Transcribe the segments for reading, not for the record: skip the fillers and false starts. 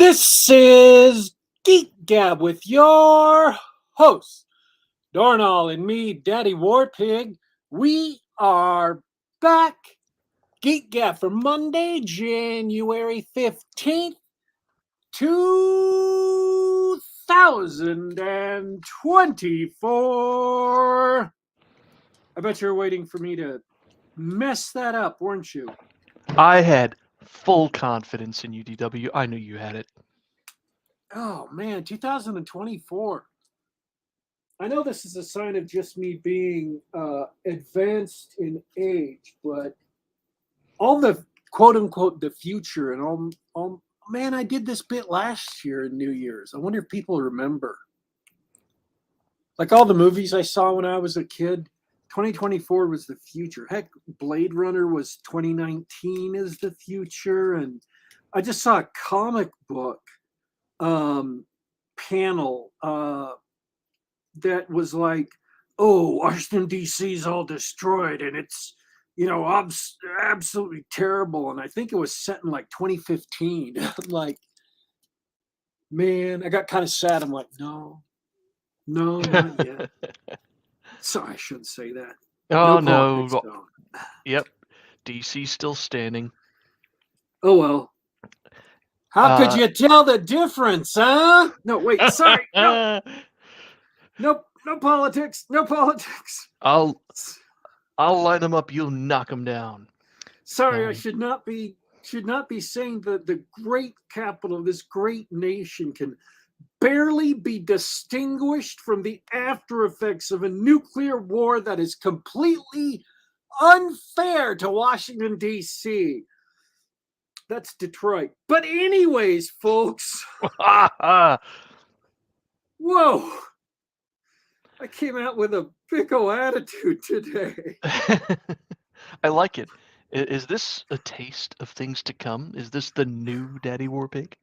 This is Geek Gab with your host, Dornall, and me, Daddy Warpig. We are back. Geek Gab for Monday, January 15th, 2024. I bet you're waiting for me to mess that up, weren't you? I had full confidence in UDW. I knew you had it. Oh, man, 2024. I know this is a sign of just me being advanced in age, but all the quote unquote the future and all man, I did this bit last year in New Year's. I wonder if people remember. Like all the movies I saw when I was a kid, 2024 was the future. Heck, Blade Runner was 2019 is the future. And I just saw a comic book panel that was like, oh, Washington, D.C. is all destroyed and it's, absolutely terrible. And I think it was set in like 2015. Like, man, I got kind of sad. I'm like, no, not yet. Sorry, I shouldn't say that. Oh, No. no. Yep. DC's still standing. Oh, well. How could you tell the difference, huh? No, wait, sorry. No. Nope, no politics. No politics. I'll line them up. You'll knock them down. Sorry, I should not be saying that the great capital of this great nation can barely be distinguished from the after effects of a nuclear war that is completely unfair to Washington, D.C. That's Detroit. But anyways, folks. Whoa. I came out with a big ol' attitude today. I like it. Is this a taste of things to come? Is this the new Daddy Warpig?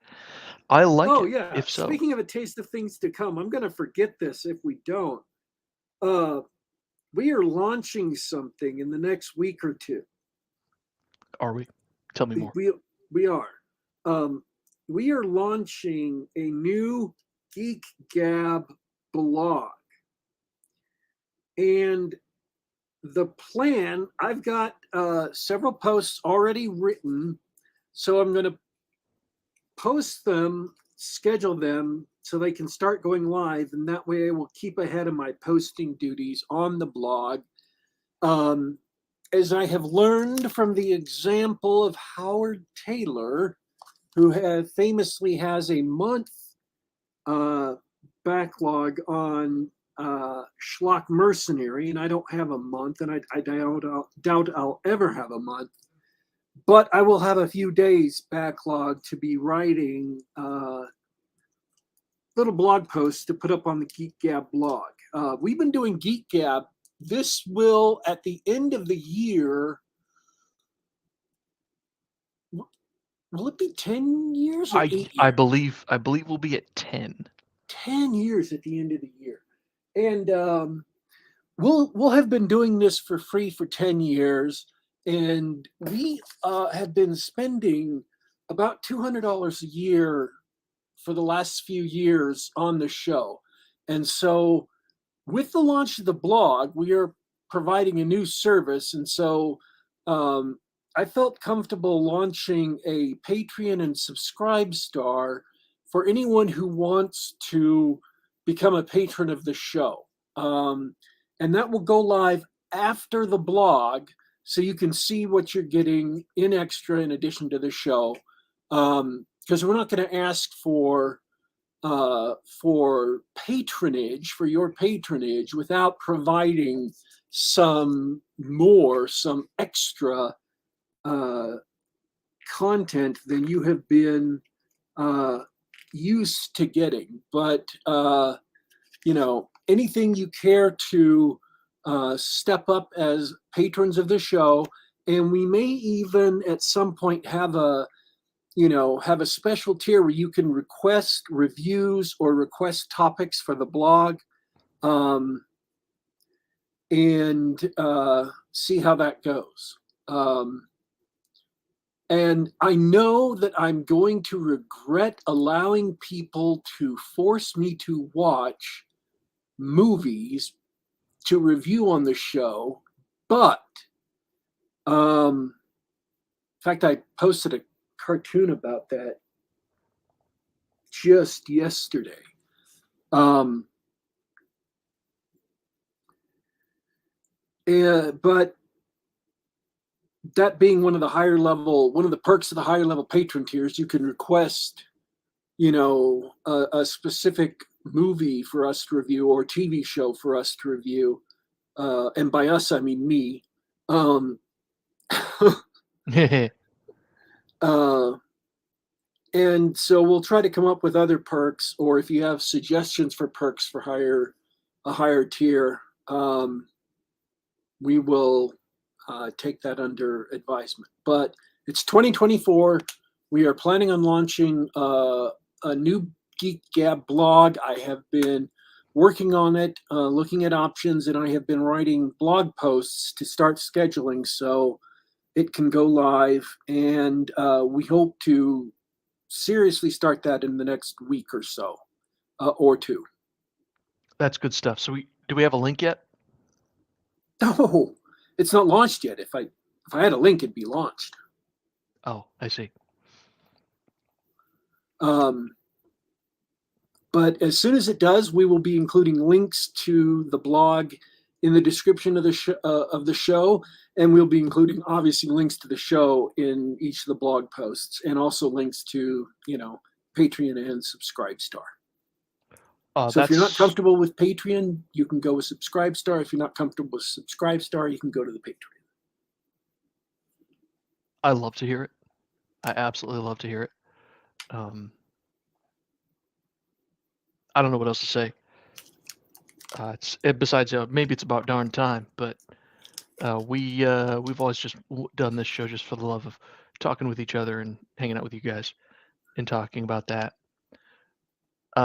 I like it. Oh, yeah. If so. Speaking of a taste of things to come, I'm going to forget this if we don't. We are launching something in the next week or two. Are we? Tell me more. We are. We are launching a new Geek Gab blog. And the plan, I've got several posts already written, so I'm going to post them, schedule them so they can start going live, and that way I will keep ahead of my posting duties on the blog. As I have learned from the example of Howard Taylor, who famously has a month backlog on Schlock Mercenary, and I don't have a month, and I doubt I'll ever have a month. But I will have a few days backlog to be writing little blog posts to put up on the Geek Gab blog. We've been doing Geek Gab. This will, at the end of the year, will it be 10 years or 8 years? I believe we'll be at 10. 10 years at the end of the year. And we'll have been doing this for free for 10 years. And we have been spending about $200 a year for the last few years on the show. And so with the launch of the blog, we are providing a new service. And so I felt comfortable launching a Patreon and Subscribe Star for anyone who wants to become a patron of the show. And that will go live after the blog, so you can see what you're getting in extra in addition to the show. Because we're not going to ask for patronage, for your patronage, without providing some extra content than you have been used to getting. But anything you care to step up as patrons of the show, and we may even at some point have a special tier where you can request reviews or request topics for the blog, and see how that goes. And I know that I'm going to regret allowing people to force me to watch movies to review on the show. But, in fact, I posted a cartoon about that just yesterday. But that being one of the perks of the higher level patron tiers, you can request, a specific movie for us to review or TV show for us to review. And by us, I mean me. Um, uh, and so we'll try to come up with other perks, or if you have suggestions for perks for a higher tier, we will take that under advisement. But it's 2024. We are planning on launching a new Geek Gab blog. I have been working on it, looking at options, and I have been writing blog posts to start scheduling so it can go live. And we hope to seriously start that in the next week or so, or two. That's good stuff. So do we have a link yet? No, it's not launched yet. If I had a link, it'd be launched. Oh, I see. But as soon as it does, we will be including links to the blog in the description of the show, and we'll be including obviously links to the show in each of the blog posts, and also links to Patreon and Subscribestar. So if you're not comfortable with Patreon, you can go with Subscribestar. If you're not comfortable with Subscribestar, you can go to the Patreon. I love to hear it. I absolutely love to hear it. I don't know what else to say. Besides, maybe it's about darn time, but we've always just done this show just for the love of talking with each other and hanging out with you guys and talking about that.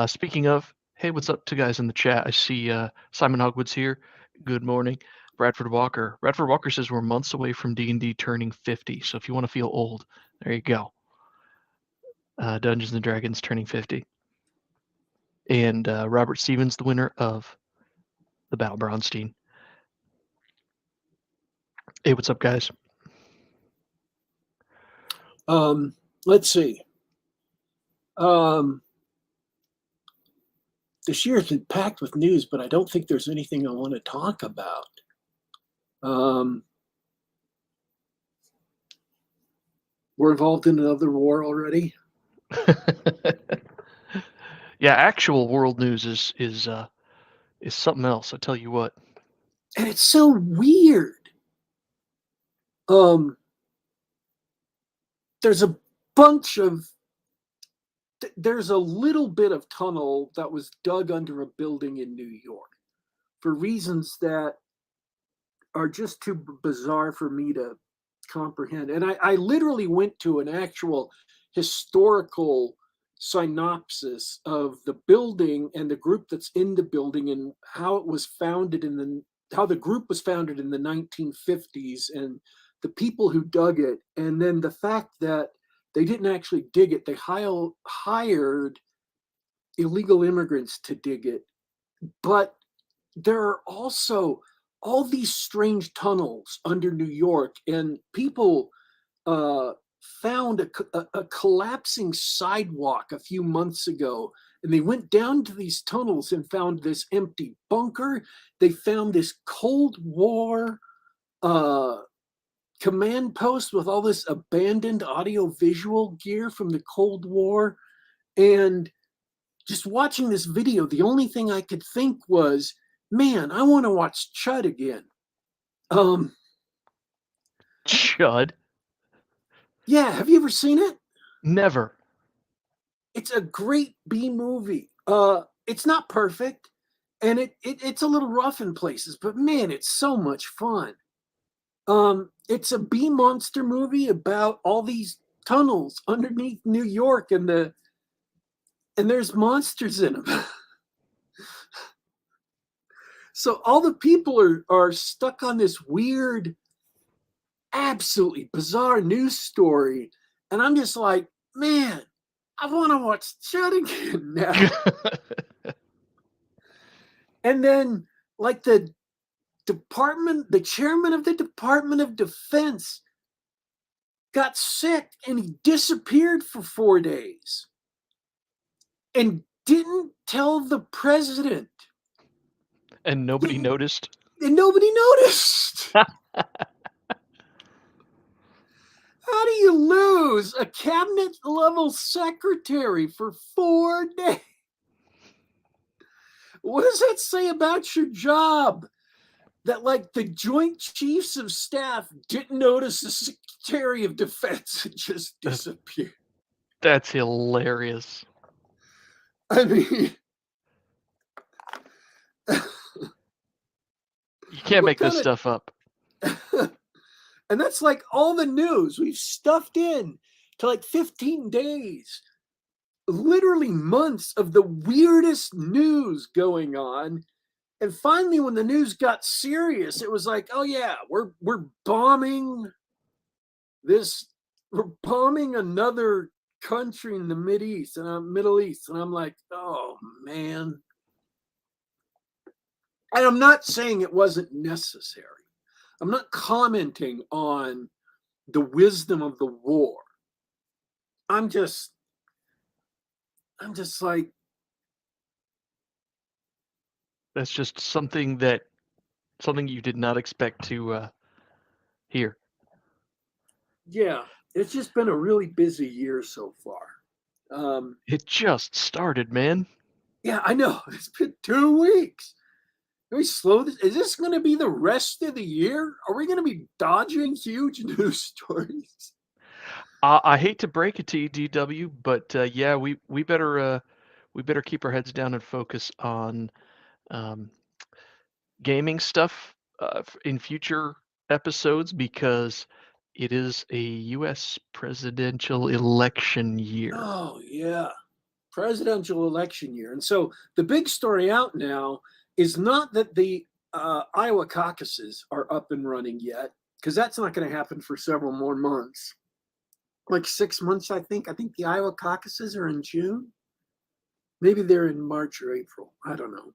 Speaking of, hey, what's up to guys in the chat? I see Simon Hogwood's here. Good morning. Bradford Walker. Bradford Walker says we're months away from D&D turning 50. So if you want to feel old, there you go. Dungeons and Dragons turning 50. And Robert Stevens, the winner of the Battle Braunstein. Hey, what's up, guys? Let's see. This year has been packed with news, but I don't think there's anything I want to talk about. We're involved in another war already. Yeah, actual world news is something else. I tell you what. And it's so weird. There's a little bit of tunnel that was dug under a building in New York for reasons that are just too bizarre for me to comprehend. And I literally went to an actual historical synopsis of the building and the group that's in the building and how it was founded how the group was founded in the 1950s and the people who dug it, and then the fact that they didn't actually dig it. They hired illegal immigrants to dig it. But there are also all these strange tunnels under New York, and people found a collapsing sidewalk a few months ago, and they went down to these tunnels and found this empty bunker. They found this Cold War command post with all this abandoned audio-visual gear from the Cold War. And just watching this video, the only thing I could think was, man, I want to watch Chud again. Chud? Yeah, have you ever seen it? Never. It's a great B movie. It's not perfect, and it's a little rough in places, but man, it's so much fun. It's a B monster movie about all these tunnels underneath New York, and there's monsters in them. So all the people are stuck on this weird absolutely bizarre news story. And I'm just like, man, I want to watch that again now. And then, like, the chairman of the Department of Defense got sick and he disappeared for 4 days and didn't tell the president. And nobody noticed? And nobody noticed. How do you lose a cabinet level secretary for 4 days? What does that say about your job? That, like, the Joint Chiefs of Staff didn't notice the Secretary of Defense had just disappeared. That's hilarious. I mean, you can't make this stuff up. And that's like all the news we've stuffed in to like 15 days, literally months of the weirdest news going on. And finally, when the news got serious, it was like, oh yeah, we're bombing this, we're bombing another country in the Middle East. And I'm like, oh man. And I'm not saying it wasn't necessary. I'm not commenting on the wisdom of the war. I'm just like, that's just something you did not expect to hear. Yeah, it's just been a really busy year so far. It just started, man. Yeah, I know. It's been 2 weeks. Can we slow this? Is this going to be the rest of the year? Are we going to be dodging huge news stories? I hate to break it to you, DW, but yeah, we better keep our heads down and focus on gaming stuff in future episodes, because it is a U.S. presidential election year. Oh yeah, presidential election year. And so the big story out now is not that the Iowa caucuses are up and running yet, because that's not going to happen for several more months. Like 6 months, I think. I think the Iowa caucuses are in June. Maybe they're in March or April. I don't know.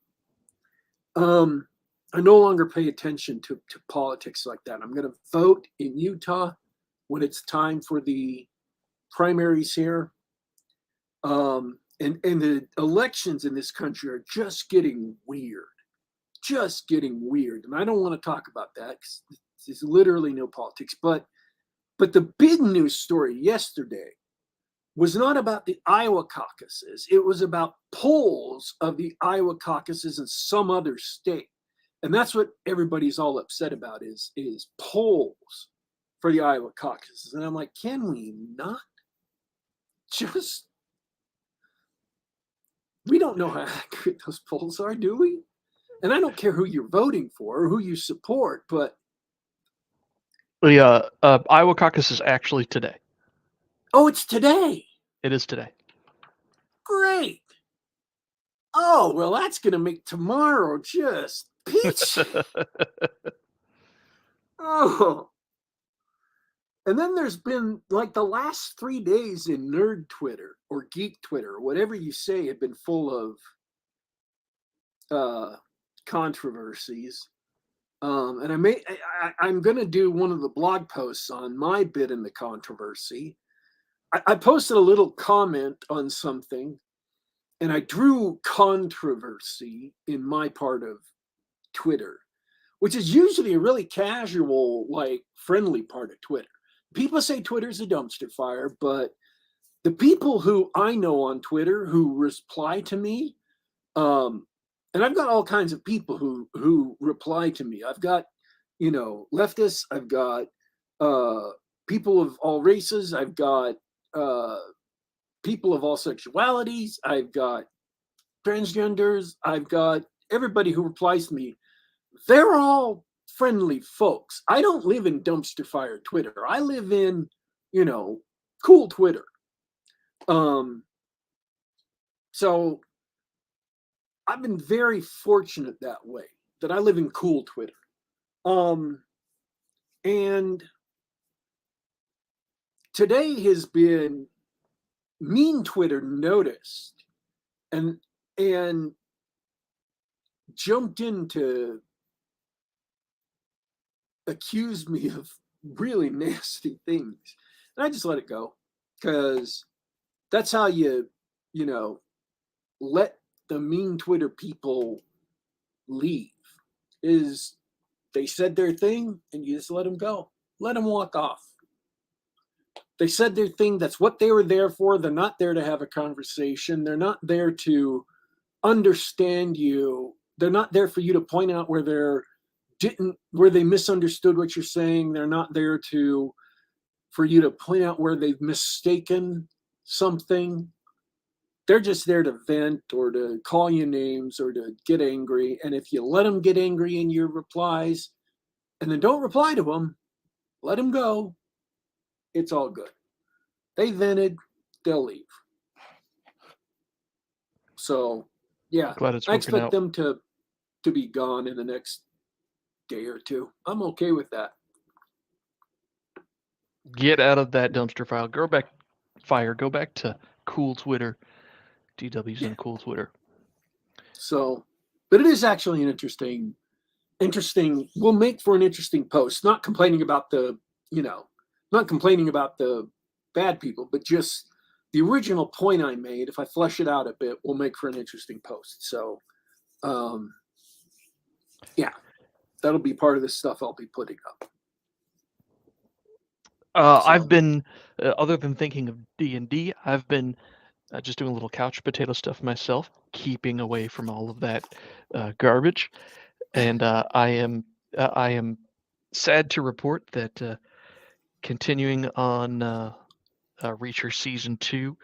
I no longer pay attention to politics like that. I'm going to vote in Utah when it's time for the primaries here. And the elections in this country are just getting weird. And I don't want to talk about that because there's literally no politics. But the big news story yesterday was not about the Iowa caucuses. It was about polls of the Iowa caucuses in some other state. And that's what everybody's all upset about is polls for the Iowa caucuses. And I'm like, can we not just, we don't know how accurate those polls are, do we? And I don't care who you're voting for or who you support, but the Iowa caucus is actually today. Oh, it's today. It is today. Great. Oh, well, that's going to make tomorrow just peachy. Oh. And then there's been like the last 3 days in nerd Twitter or geek Twitter, or whatever you say, have been full of controversies. And I'm going to do one of the blog posts on my bit in the controversy. I posted a little comment on something, and I drew controversy in my part of Twitter, which is usually a really casual, like friendly part of Twitter. People say Twitter's a dumpster fire, but the people who I know on Twitter who reply to me, and I've got all kinds of people who reply to me. I've got, leftists. I've got people of all races. I've got people of all sexualities. I've got transgenders. I've got everybody who replies to me. They're all friendly folks. I don't live in dumpster fire Twitter. I live in, cool Twitter. So I've been very fortunate that way, that I live in cool Twitter. And today has been mean Twitter noticed and jumped in to accuse me of really nasty things. And I just let it go because that's how you know, let the mean Twitter people leave is they said their thing and you just let them go. Let them walk off. They said their thing. That's what they were there for. They're not there to have a conversation. They're not there to understand you. They're not there for you to point out where they misunderstood what you're saying. They're not there for you to point out where they've mistaken something. They're just there to vent or to call you names or to get angry. And if you let them get angry in your replies and then don't reply to them, let them go. It's all good. They vented, they'll leave. So, yeah, Glad it's I working expect out. them to be gone in the next day or two. I'm okay with that. Get out of that dumpster fire. Go back to cool Twitter. DW's Yeah. in cool Twitter. So, but it is actually an interesting, will make for an interesting post. Not complaining about not complaining about the bad people, but just the original point I made, if I flesh it out a bit, will make for an interesting post. So, yeah, that'll be part of the stuff I'll be putting up. I've been, other than thinking of D&D, I've been just doing a little couch potato stuff myself, keeping away from all of that garbage. And I am sad to report that continuing on Reacher Season 2,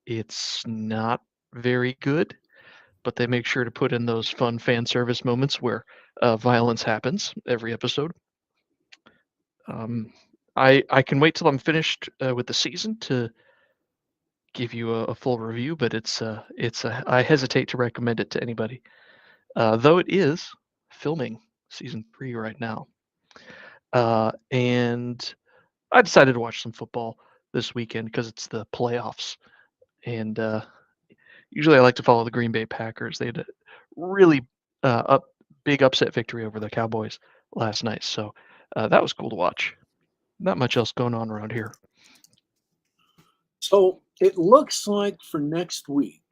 it's not very good, but they make sure to put in those fun fan service moments where violence happens every episode. I can wait till I'm finished with the season to give you a full review, but I hesitate to recommend it to anybody, though it is filming season 3 right now. And I decided to watch some football this weekend because it's the playoffs, and usually I like to follow the Green Bay Packers. They had a really big upset victory over the Cowboys last night, so that was cool to watch. Not much else going on around here. So it looks like for next week,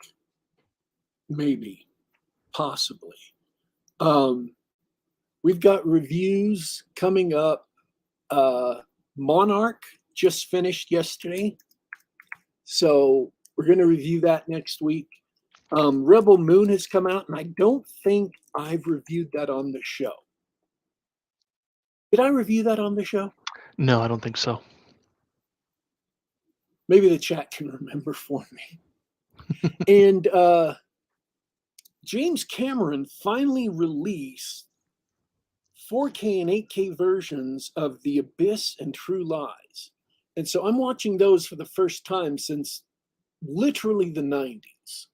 maybe, possibly, we've got reviews coming up. Monarch just finished yesterday, so we're going to review that next week. Rebel Moon has come out, and I don't think I've reviewed that on the show. Did I review that on the show? No, I don't think so. Maybe the chat can remember for me. And James Cameron finally released 4K and 8K versions of The Abyss and True Lies. And so I'm watching those for the first time since literally the 90s.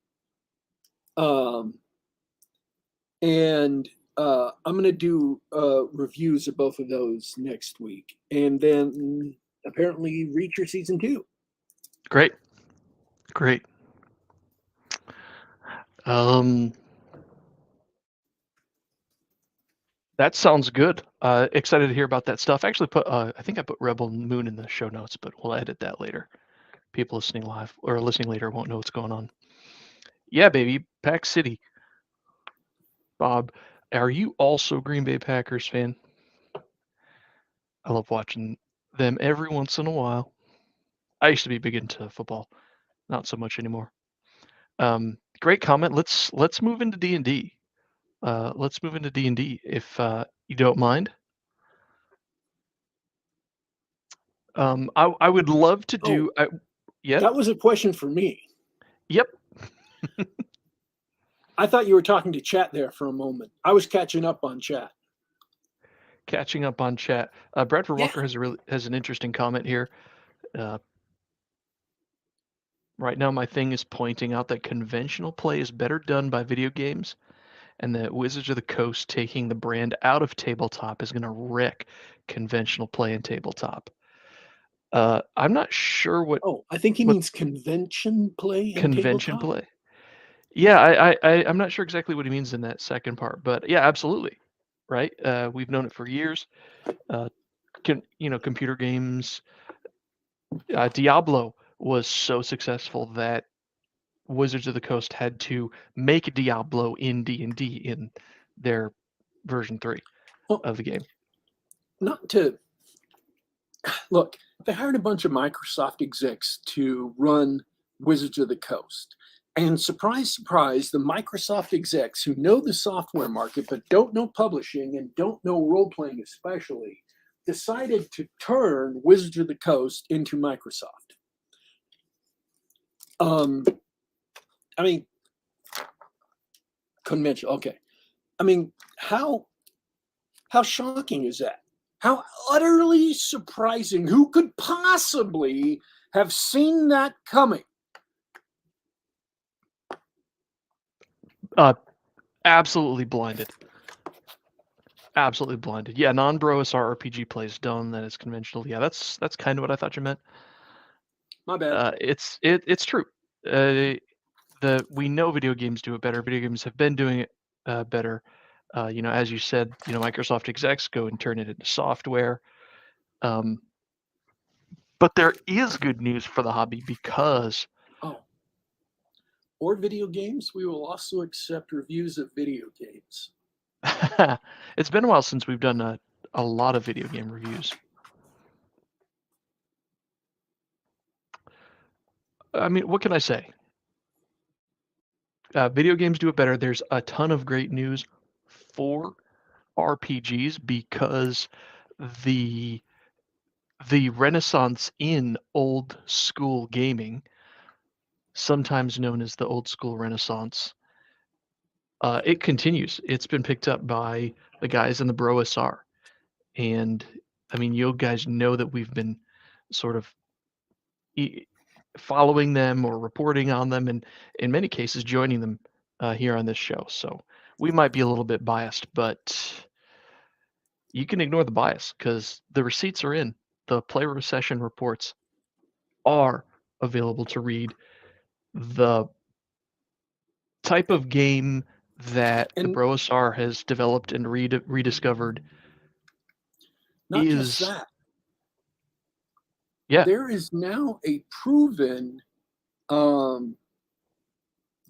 And I'm going to do reviews of both of those next week. And then apparently Reacher Season 2. Great. Great. That sounds good. Excited to hear about that stuff. Actually, I think I put Rebel Moon in the show notes, but we'll edit that later. People listening live or listening later won't know what's going on. Yeah, baby, Pack City. Bob, are you also Green Bay Packers fan? I love watching them every once in a while. I used to be big into football, not so much anymore. Great comment. Let's move into D&D. Let's move into D&D if you don't mind. I would love to do. Yeah. That was a question for me. Yep. I thought you were talking to chat there for a moment. I was catching up on chat. Catching up on chat. Bradford Walker has an interesting comment here. Right now, my thing is pointing out that conventional play is better done by video games, and that Wizards of the Coast taking the brand out of tabletop is going to wreck conventional play in tabletop. I'm not sure what Oh, I think he what means convention play and convention tabletop. play. Yeah, I'm not sure exactly what he means in that second part, but yeah, absolutely, right? We've known it for years. Computer games. Diablo was so successful that Wizards of the Coast had to make Diablo in D&D in their version 3 Well, of the game. not to look, they hired a bunch of Microsoft execs to run Wizards of the Coast. And surprise, surprise, the Microsoft execs who know the software market but don't know publishing and don't know role playing, especially, decided to turn Wizards of the Coast into Microsoft. Um, I mean, convention. Okay. I mean, how shocking is that? How utterly surprising. Who could possibly have seen that coming? Absolutely blinded. Absolutely blinded. Yeah, non-Broasar RPG plays done that is conventional. Yeah, that's kind of what I thought you meant. My bad. It's true. We know video games do it better. Video games have been doing it better. As you said, Microsoft execs go and turn it into software. But there is good news for the hobby because Oh, or video games. We will also accept reviews of video games. it's been a while since we've done a lot of video game reviews. I mean, what can I say? Video games do it better. There's a ton of great news for RPGs because the the renaissance in old school gaming, sometimes known as the old school renaissance, it continues. It's been picked up by the guys in the BroSR. And I mean, you guys know that we've been sort of following them or reporting on them, and in many cases joining them here on this show. So we might be a little bit biased, but you can ignore the bias because the receipts are in. The player recession reports are available to read. The type of game that the And BroSR has developed and rediscovered not just is, that, yeah, there is now a proven um,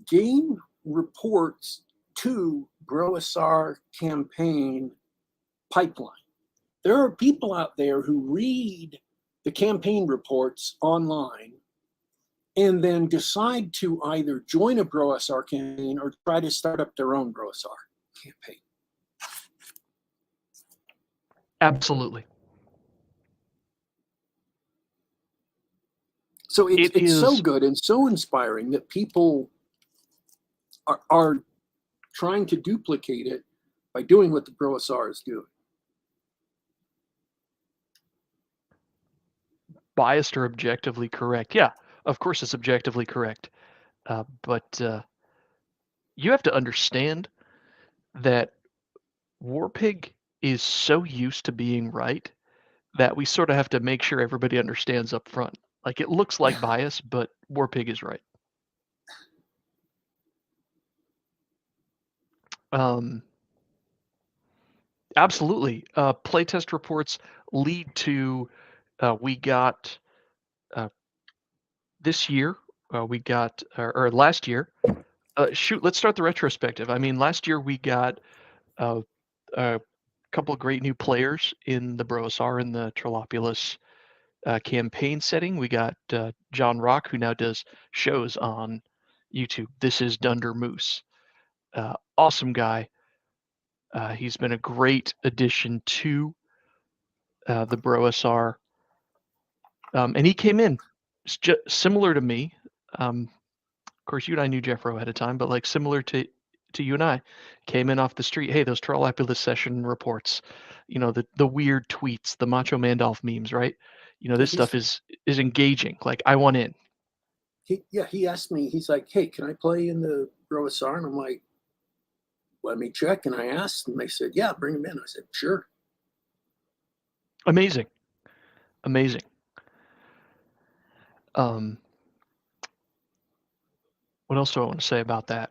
game reports to Broasar campaign pipeline. There are people out there who read the campaign reports online and then decide to either join a BroSR campaign or try to start up their own BroSR campaign. absolutely. So It it's so is good and so inspiring that people are trying to duplicate it by doing what the BroSR is doing. biased or objectively correct. Yeah, of course it's objectively correct. But you have to understand that Warpig is so used to being right that we sort of have to make sure everybody understands up front. Like it looks like bias, but Warpig is right. Um, Absolutely. Playtest reports lead to we got uh, this year, we got, or last year. Shoot, let's start the retrospective. I mean, last year we got uh, a couple of great new players in the Brosar in the Trollopulous campaign setting. We got John Rock, who now does shows on YouTube. This is Dunder Moose. Awesome guy. He's been a great addition to the Brosar. And he came in similar to me. Of course, you and I knew Jeff Rowe ahead of time, but like similar to you and I, came in off the street. Hey, those Trollopulous session reports, the weird tweets, the Macho Mandolf memes, right? Yeah, This stuff is engaging. Like I want in. he asked me, he's like, hey, can I play in the BroSR? And I'm like, let me check. And I asked, and they said, yeah, bring him in. I said, sure. Amazing, amazing. What else do I want to say about that?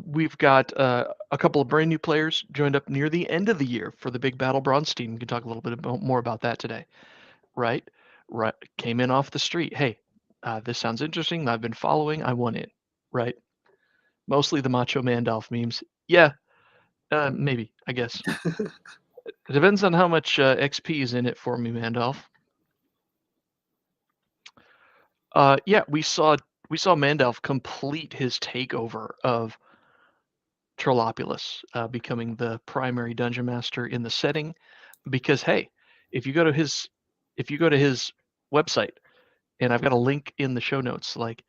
We've got a couple of brand new players joined up near the end of the year for the big battle Braunstein. We can talk a little bit more about that today, right? Right, came in off the street. Hey, this sounds interesting. I've been following. I want in, right? Mostly the Macho Mandolf memes. Yeah, maybe, I guess. It depends on how much XP is in it for me, Mandolf. Yeah, we saw Mandolf complete his takeover of Trollopulous, becoming the primary dungeon master in the setting. Because hey, if you go to his website, and I've got a link in the show notes, like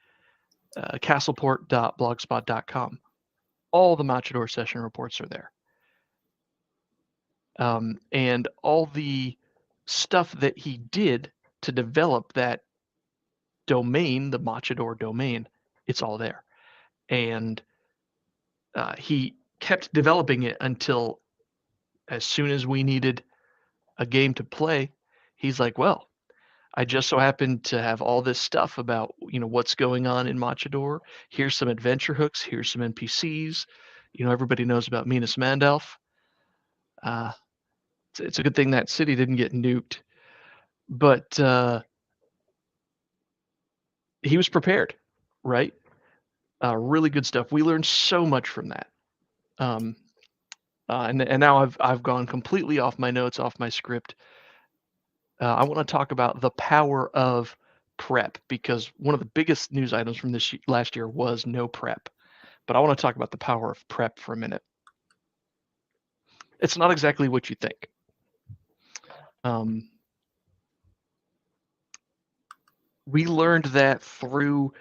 castleport.blogspot.com, all the Machador session reports are there. And all the stuff that he did to develop that domain, the Machador domain, it's all there. And he kept developing it until as soon as we needed a game to play, he's like, well, I just so happen to have all this stuff about, what's going on in Machador. Here's some adventure hooks. Here's some NPCs. Everybody knows about Minas Mandalf. It's a good thing that city didn't get nuked. But he was prepared, right? Really good stuff. We learned so much from that. And now I've gone completely off my notes, off my script. I want to talk about the power of prep, because one of the biggest news items from this last year was no prep. But I want to talk about the power of prep for a minute. It's not exactly what you think. We learned that through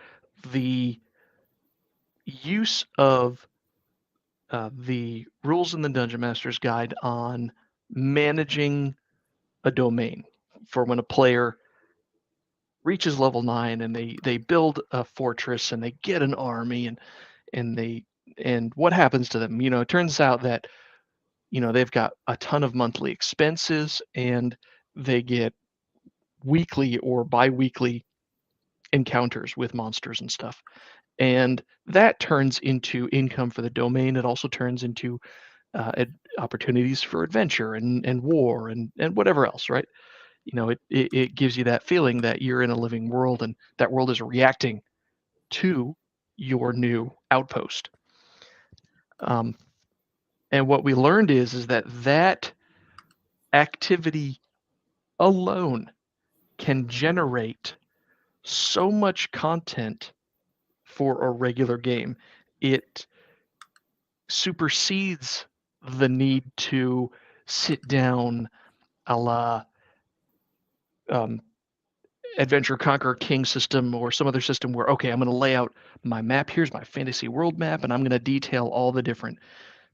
the use of the rules in the Dungeon Master's Guide on managing a domain for when a player reaches level 9 and they build a fortress and they get an army and what happens to them. It turns out that they've got a ton of monthly expenses, and they get weekly or bi-weekly encounters with monsters and stuff, and that turns into income for the domain. It also turns into opportunities for adventure and war and whatever else, right? It gives you that feeling that you're in a living world, and that world is reacting to your new outpost. And what we learned is that activity alone can generate so much content for a regular game. It supersedes the need to sit down a la Adventure Conquer King system or some other system where, okay, I'm going to lay out my map. Here's my fantasy world map, and I'm going to detail all the different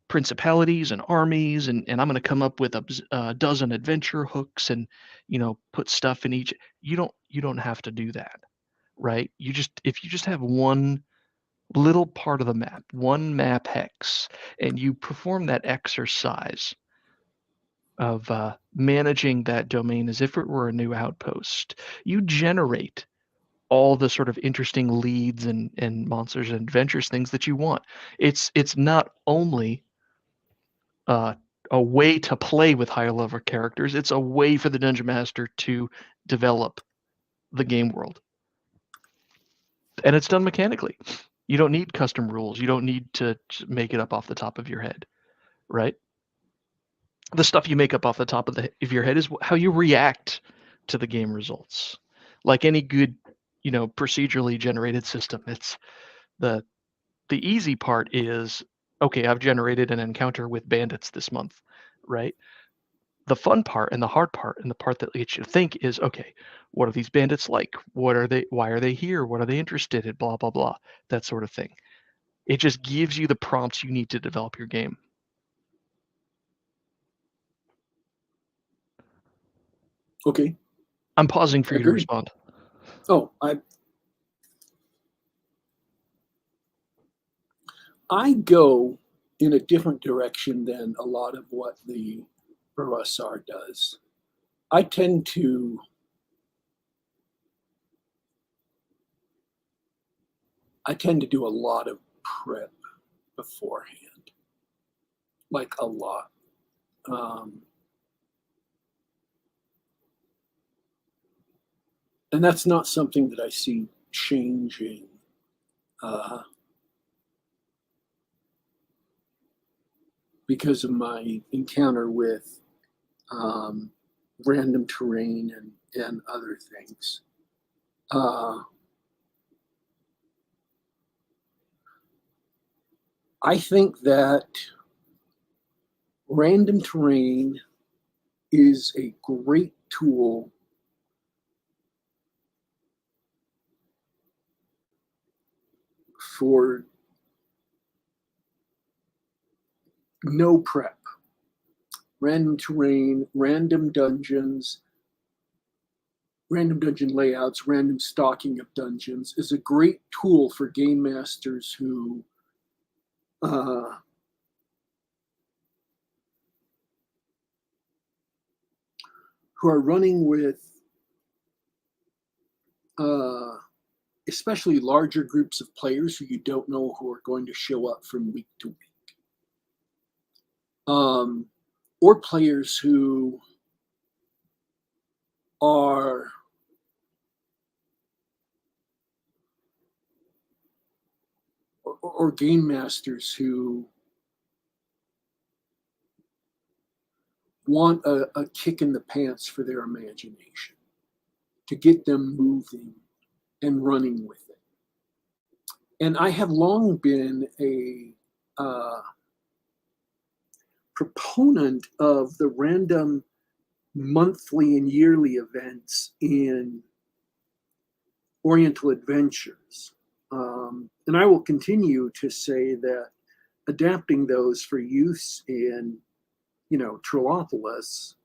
principalities and armies, and I'm going to come up with a dozen adventure hooks and put stuff in each. You don't have to do that, right? If you just have one little part of the map, one map hex, and you perform that exercise of managing that domain as if it were a new outpost, you generate all the sort of interesting leads and monsters and adventures, things that you want. It's not only a way to play with higher level characters, it's a way for the dungeon master to develop the game world. And it's done mechanically. You don't need custom rules. You don't need to make it up off the top of your head, right? The stuff you make up off the top of your head is how you react to the game results. Like any good, procedurally generated system, it's the easy part is, okay, I've generated an encounter with bandits this month, right? The fun part and the hard part and the part that gets you to think is, okay, what are these bandits like? What are they? Why are they here? What are they interested in? Blah, blah, blah, that sort of thing. It just gives you the prompts you need to develop your game. Okay. I'm pausing for you to respond. Oh, I go in a different direction than a lot of what the Braunstein does. I tend to I tend to do a lot of prep beforehand, like a lot. And that's not something that I see changing because of my encounter with random terrain and other things. I think that random terrain is a great tool for no prep. Random terrain, random dungeons, random dungeon layouts, random stocking of dungeons is a great tool for game masters who are running with especially larger groups of players who you don't know who are going to show up from week to week. Or players who are or game masters who want a kick in the pants for their imagination to get them moving and running with it. And I have long been a proponent of the random monthly and yearly events in Oriental Adventures. And I will continue to say that adapting those for use in, Trollopulous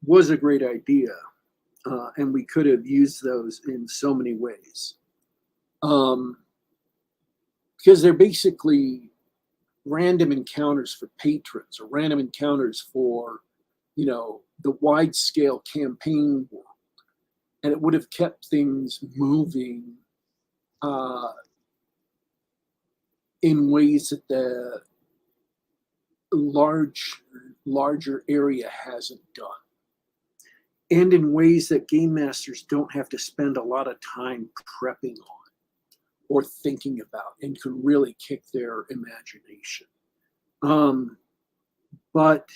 was a great idea. And we could have used those in so many ways. Because they're basically random encounters for patrons or random encounters for, the wide scale campaign world. And it would have kept things moving in ways that the larger area hasn't done. And in ways that game masters don't have to spend a lot of time prepping on or thinking about and can really kick their imagination. But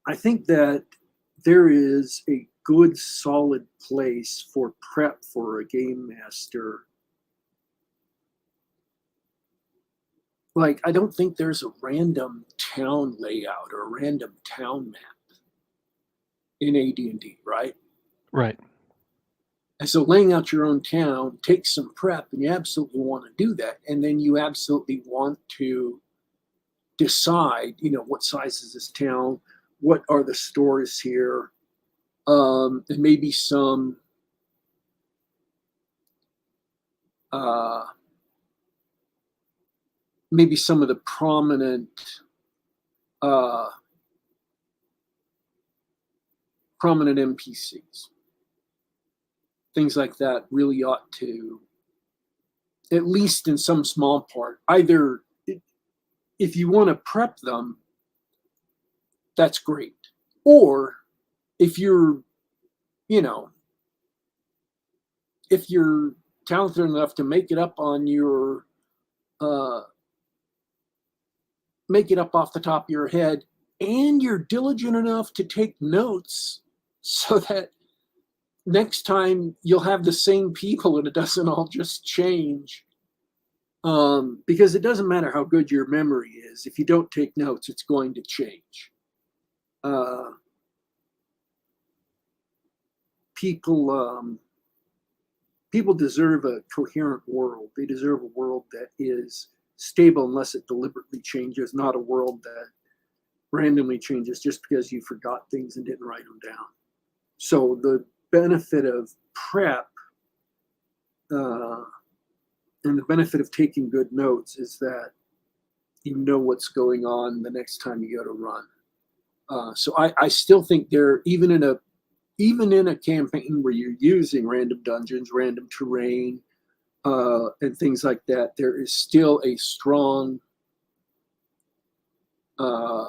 I think that there is a good, solid place for prep for a game master. Like, I don't think there's a random town layout or a random town map in AD&D, right? Right. And so laying out your own town takes some prep, and you absolutely want to do that. And then you absolutely want to decide, what size is this town? What are the stores here? And maybe some of the prominent NPCs. Things like that really ought to, at least in some small part, either if you want to prep them, that's great. Or if you're, if you're talented enough to make it up on your, make it up off the top of your head, and you're diligent enough to take notes so that next time you'll have the same people and it doesn't all just change. Because it doesn't matter how good your memory is. If you don't take notes, it's going to change. People deserve a coherent world. They deserve a world that is stable unless it deliberately changes, not a world that randomly changes just because you forgot things and didn't write them down. So the benefit of prep and the benefit of taking good notes is that you know what's going on the next time you go to run. So I still think there, even in a campaign where you're using random dungeons, random terrain, and things like that, there is still a strong uh,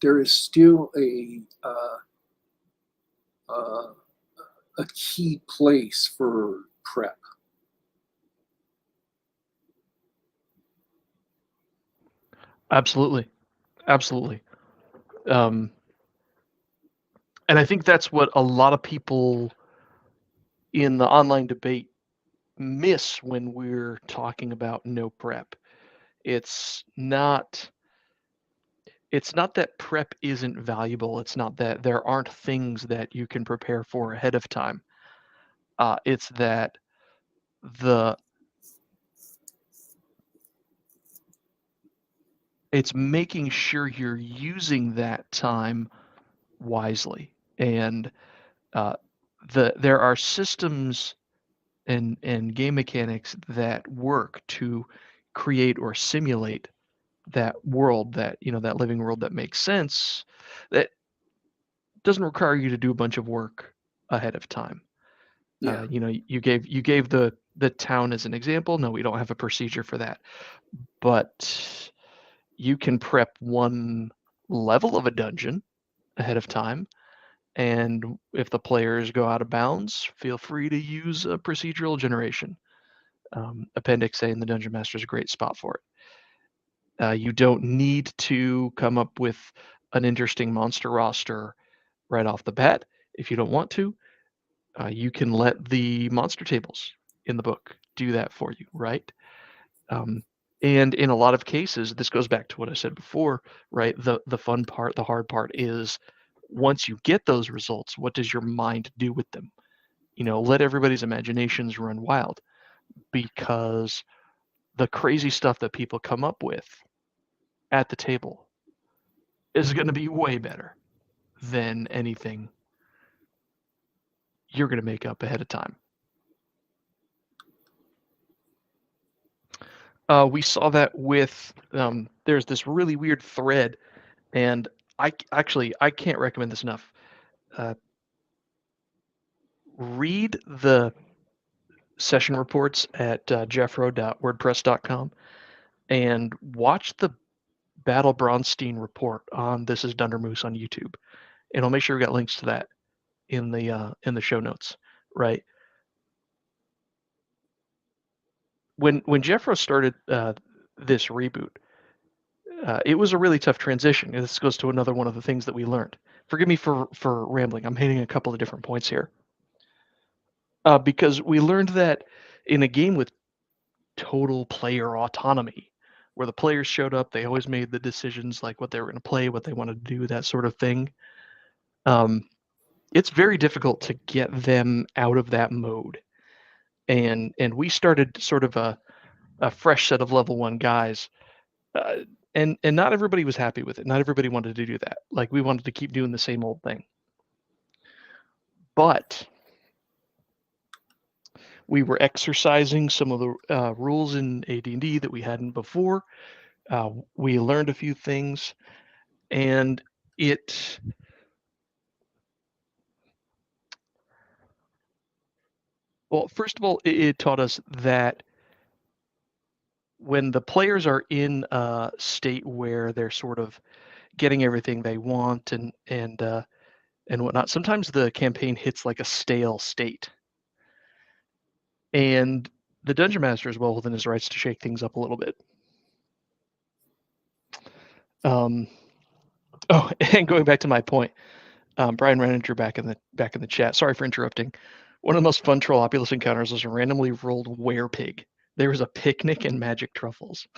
there is still uh, a key place for prep. Absolutely, absolutely. Um, and I think that's what a lot of people in the online debate miss when we're talking about no prep. It's not it's not that prep isn't valuable. It's not that there aren't things that you can prepare for ahead of time. It's that the it's making sure you're using that time wisely. And there are systems and game mechanics that work to create or simulate that world, that that living world that makes sense, that doesn't require you to do a bunch of work ahead of time. Yeah, You gave the town as an example. No, we don't have a procedure for that, but you can prep one level of a dungeon ahead of time, and if the players go out of bounds, feel free to use a procedural generation. Appendix A in the Dungeon Master is a great spot for it. You don't need to come up with an interesting monster roster right off the bat if you don't want to. You can let the monster tables in the book do that for you, right? Um, and in a lot of cases, this goes back to what I said before, right? The fun part, the hard part is once you get those results, what does your mind do with them? Let everybody's imaginations run wild, because the crazy stuff that people come up with at the table is going to be way better than anything you're going to make up ahead of time. We saw that with there's this really weird thread, and I can't recommend this enough. Uh, Read the session reports at jeffro.wordpress.com and watch the Battle Braunstein report on This Is Dundermoose on YouTube, and I'll make sure we got links to that in the show notes. Right when Jeffro started this reboot, it was a really tough transition. And this goes to another one of the things that we learned. Forgive me for rambling. I'm hitting a couple of different points here. Because we learned that in a game with total player autonomy, where the players showed up, they always made the decisions, like what they were going to play, what they wanted to do, that sort of thing. Um, it's very difficult to get them out of that mode. And we started sort of a fresh set of level 1 guys, uh, and not everybody was happy with it. Not everybody wanted to do that. Like, we wanted to keep doing the same old thing. But we were exercising some of the rules in AD&D that we hadn't before. We learned a few things, and first of all, it taught us that when the players are in a state where they're sort of getting everything they want and whatnot, sometimes the campaign hits like a stale state. And the Dungeon Master is well within his rights to shake things up a little bit. And going back to my point, Brian Renninger back in the chat. Sorry for interrupting. One of the most fun Trollopulous encounters was a randomly rolled werepig. There was a picnic and magic truffles.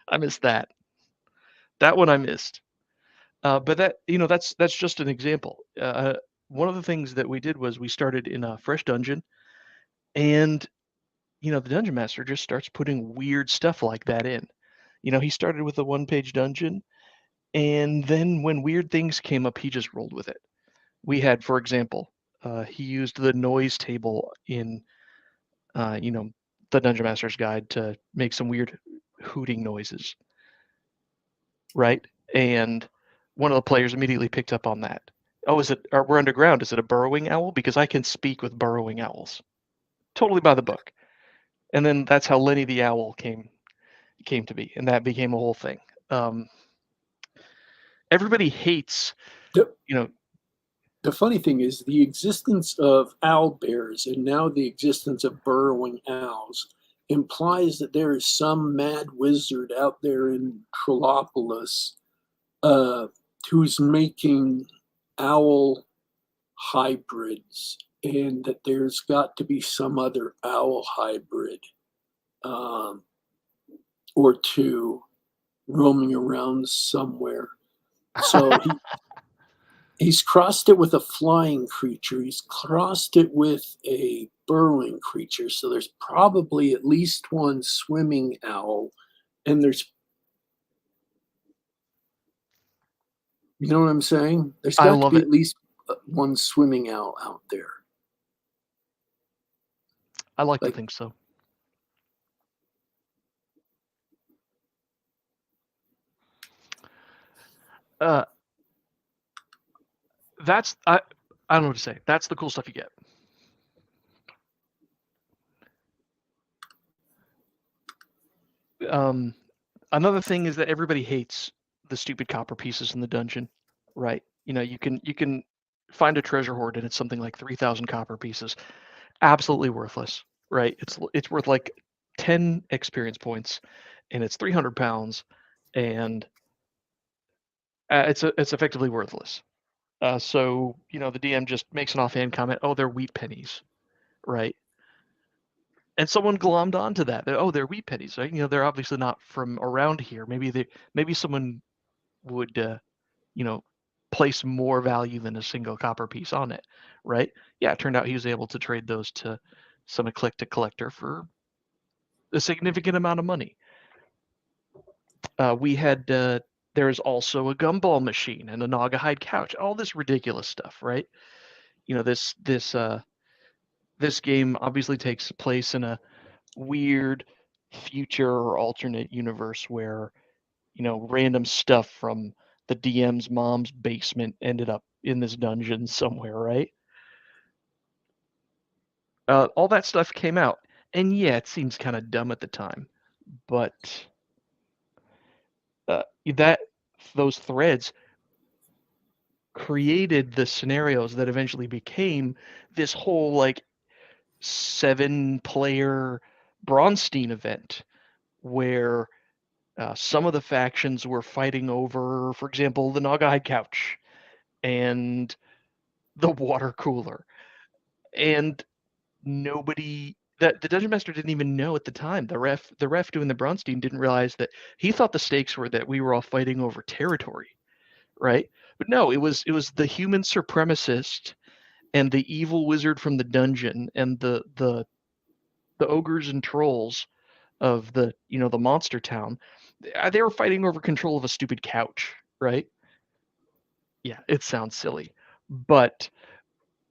I missed that. That one I missed. But that's just an example. One of the things that we did was we started in a fresh dungeon, and the Dungeon Master just starts putting weird stuff like that in. He started with a one-page dungeon, and then when weird things came up, he just rolled with it. We had, for example, he used the noise table in, the Dungeon Master's Guide to make some weird hooting noises, right? And one of the players immediately picked up on that. Oh, we're underground? Is it a burrowing owl? Because I can speak with burrowing owls. Totally by the book. And then that's how Lenny the Owl came to be, and that became a whole thing. Everybody hates, The, you know, the funny thing is the existence of owl bears and now the existence of burrowing owls implies that there is some mad wizard out there in Trollopulous uh, who's making owl hybrids, and that there's got to be some other owl hybrid um, or two roaming around somewhere. So he's crossed it with a flying creature. He's crossed it with a burrowing creature. So there's probably at least one swimming owl, and there's, you know what I'm saying? There's I got to love be it. at least one swimming owl out there. I like to Like, think so. Uh, that's I don't know what to say. That's the cool stuff you get. Another thing is that everybody hates the stupid copper pieces in the dungeon, right? You can find a treasure hoard and it's something like 3,000 copper pieces, absolutely worthless, right? It's worth like 10 experience points, and it's 300 pounds, and it's effectively worthless. So the DM just makes an offhand comment, "Oh, they're wheat pennies," right? And someone glommed onto that. Oh, they're wheat pennies, right? They're obviously not from around here. Maybe someone would place more value than a single copper piece on it, right? Yeah, it turned out he was able to trade those to some eclectic collector for a significant amount of money. We had there's also a gumball machine and a Naugahyde couch, all this ridiculous stuff, right? This game obviously takes place in a weird future or alternate universe where random stuff from the DM's mom's basement ended up in this dungeon somewhere, right? All that stuff came out, and yeah, it seems kind of dumb at the time, but that those threads created the scenarios that eventually became this whole like 7-player Braunstein event where some of the factions were fighting over, for example, the Naugahyde couch and the water cooler, and nobody that the dungeon master didn't even know at the time. The ref doing the Braunstein didn't realize that he thought the stakes were that we were all fighting over territory, right? But no, it was the human supremacist and the evil wizard from the dungeon and the ogres and trolls of the monster town. They were fighting over control of a stupid couch, right? Yeah, it sounds silly, but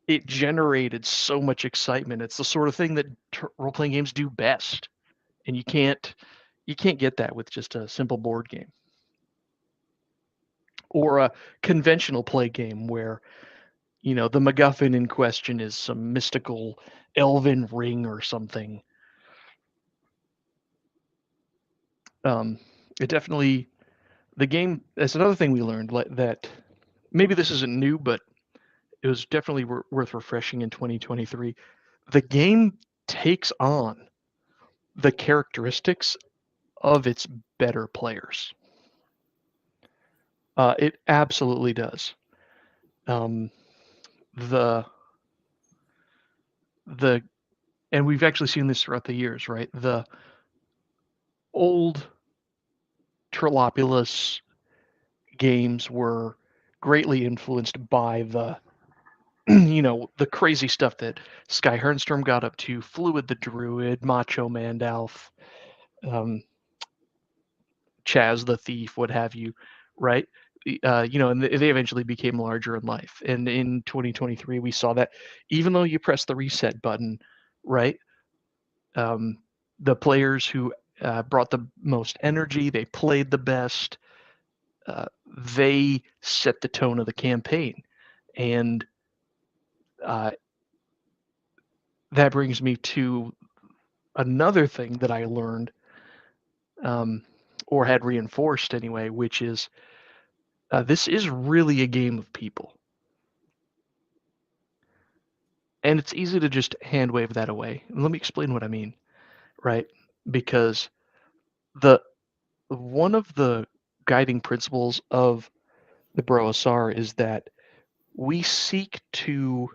it generated so much excitement. It's the sort of thing that role-playing games do best, and you can't get that with just a simple board game or a conventional play game where the MacGuffin in question is some mystical elven ring or something. Um, it definitely the game. That's another thing we learned that maybe this isn't new, but it was definitely worth refreshing in 2023. The game takes on the characteristics of its better players. It absolutely does. Um, the the and we've actually seen this throughout the years, right? The old Trollopulous games were greatly influenced by the the crazy stuff that Sky Hernstorm got up to, Fluid the Druid, Macho Mandalf, um, Chaz the Thief, what have you, right? And they eventually became larger in life. And in 2023, we saw that even though you press the reset button, right? Um, the players who brought the most energy. They played the best. They set the tone of the campaign, and that brings me to another thing that I learned, or had reinforced anyway, which is this is really a game of people. And it's easy to just hand wave that away. Let me explain what I mean, right? Because the one of the guiding principles of the Broasar is that we seek to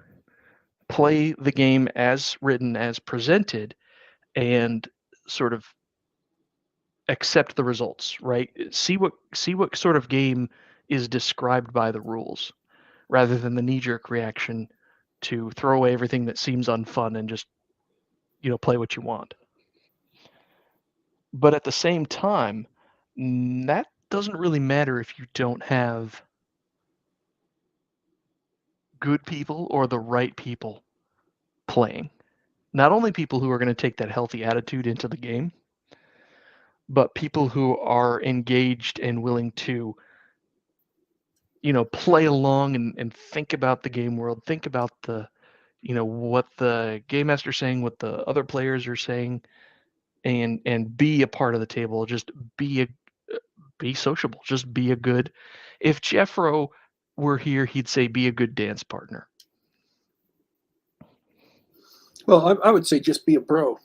play the game as written, as presented, and sort of accept the results, right? See what sort of game is described by the rules, rather than the knee-jerk reaction to throw away everything that seems unfun and just play what you want. But at the same time, that doesn't really matter if you don't have good people or the right people playing. Not only people who are going to take that healthy attitude into the game, but people who are engaged and willing to, play along and think about the game world, think about what the game master's saying, what the other players are saying, and be a part of the table. Just be sociable. Just be a good. If Jeffro were here, he'd say be a good dance partner. Well, I would say just be a bro.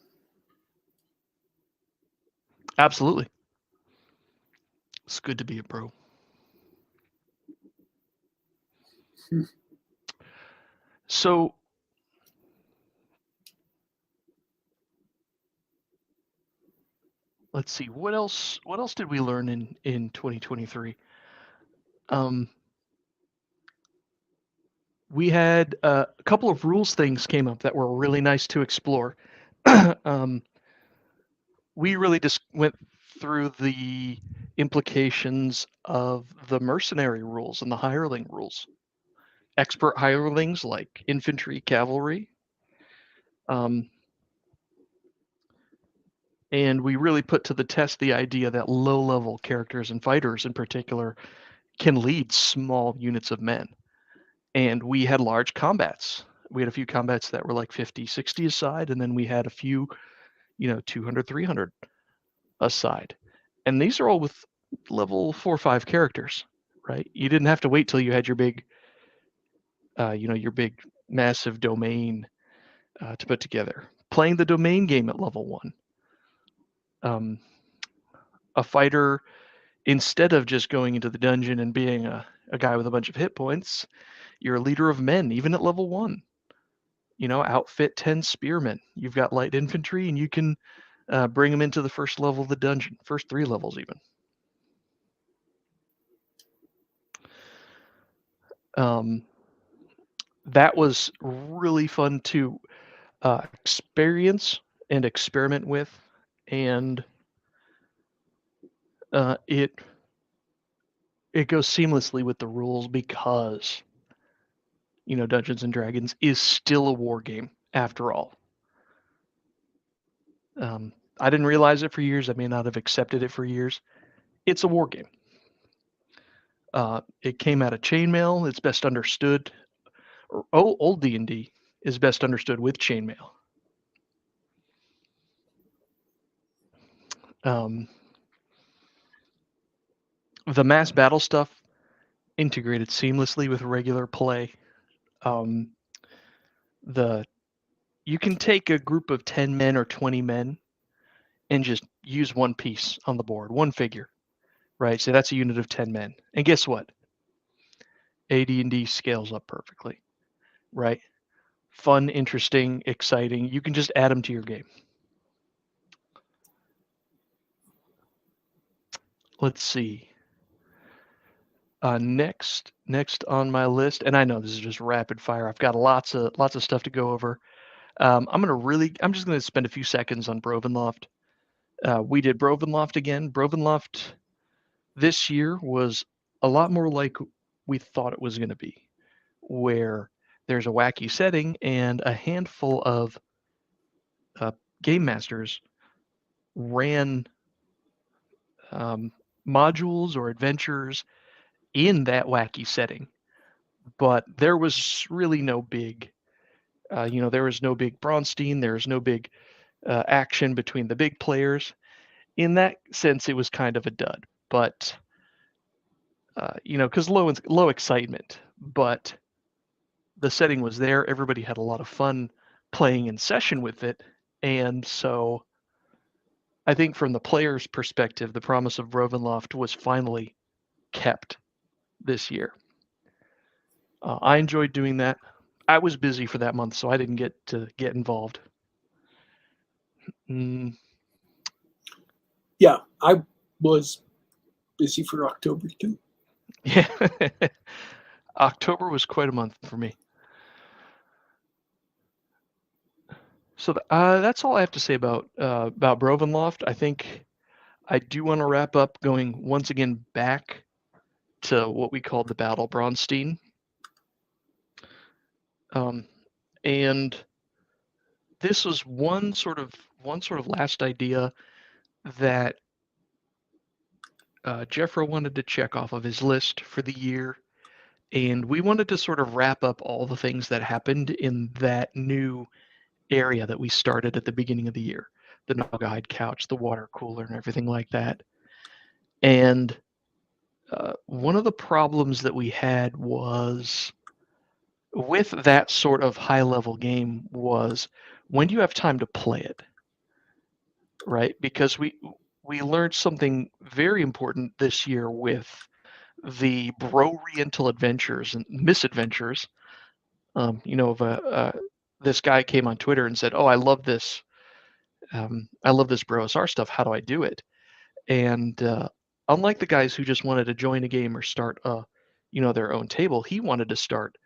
Absolutely. It's good to be a bro. So let's see, what else did we learn in 2023? We had a couple of rules things came up that were really nice to explore. We really just went through the implications of the mercenary rules and the hireling rules. Expert hirelings like infantry, cavalry, and we really put to the test the idea that low-level characters and fighters in particular can lead small units of men. And we had large combats. We had a few combats that were like 50, 60 aside, and then we had a few, 200, 300 aside. And these are all with level 4 or 5 characters, right? You didn't have to wait till you had your big, your big massive domain to put together. Playing the domain game at level 1. A fighter, instead of just going into the dungeon and being a guy with a bunch of hit points, you're a leader of men, even at level 1. Outfit 10 spearmen. You've got light infantry, and you can bring them into the first level of the dungeon, first 3 levels even. That was really fun to experience and experiment with, and it goes seamlessly with the rules because Dungeons and Dragons is still a war game after all. I didn't realize it for years. I may not have accepted it for years. It's a war game. It came out of chainmail. It's best understood. Old D&D is best understood with chainmail. The mass battle stuff integrated seamlessly with regular play. You can take a group of 10 men or 20 men and just use one piece on the board, one figure, right? So that's a unit of 10 men. And guess what? AD&D scales up perfectly, right? Fun, interesting, exciting. You can just add them to your game. Let's see. Next on my list, and I know this is just rapid fire. I've got lots of stuff to go over. I'm just gonna spend a few seconds on Brovenloft. We did Brovenloft again. Brovenloft this year was a lot more like we thought it was going to be, where there's a wacky setting and a handful of game masters ran modules or adventures in that wacky setting, but there was really no big, there was no big Braunstein, there was no big action between the big players. In that sense, it was kind of a dud, but because low excitement, but the setting was there. Everybody had a lot of fun playing in session with it, and so I think from the player's perspective, the promise of Rovenloft was finally kept this year. I enjoyed doing that. I was busy for that month, so I didn't get to get involved. Yeah, I was busy for October too. Yeah. October was quite a month for me. So that's all I have to say about Brovenloft. I think I do want to wrap up going once again back to what we called the Battle Braunstein. And this was one sort of last idea that Jeffro wanted to check off of his list for the year, and we wanted to sort of wrap up all the things that happened in that new area that we started at the beginning of the year, the Gnawguide couch, the water cooler, and everything like that. And one of the problems that we had was with that sort of high level game was, when do you have time to play it? Right? Because we learned something very important this year with the Bro-Oriental adventures and misadventures. This guy came on Twitter and said, "Oh, I love this. I love this Bro-SR stuff. How do I do it?" And unlike the guys who just wanted to join a game or start their own table, he wanted to start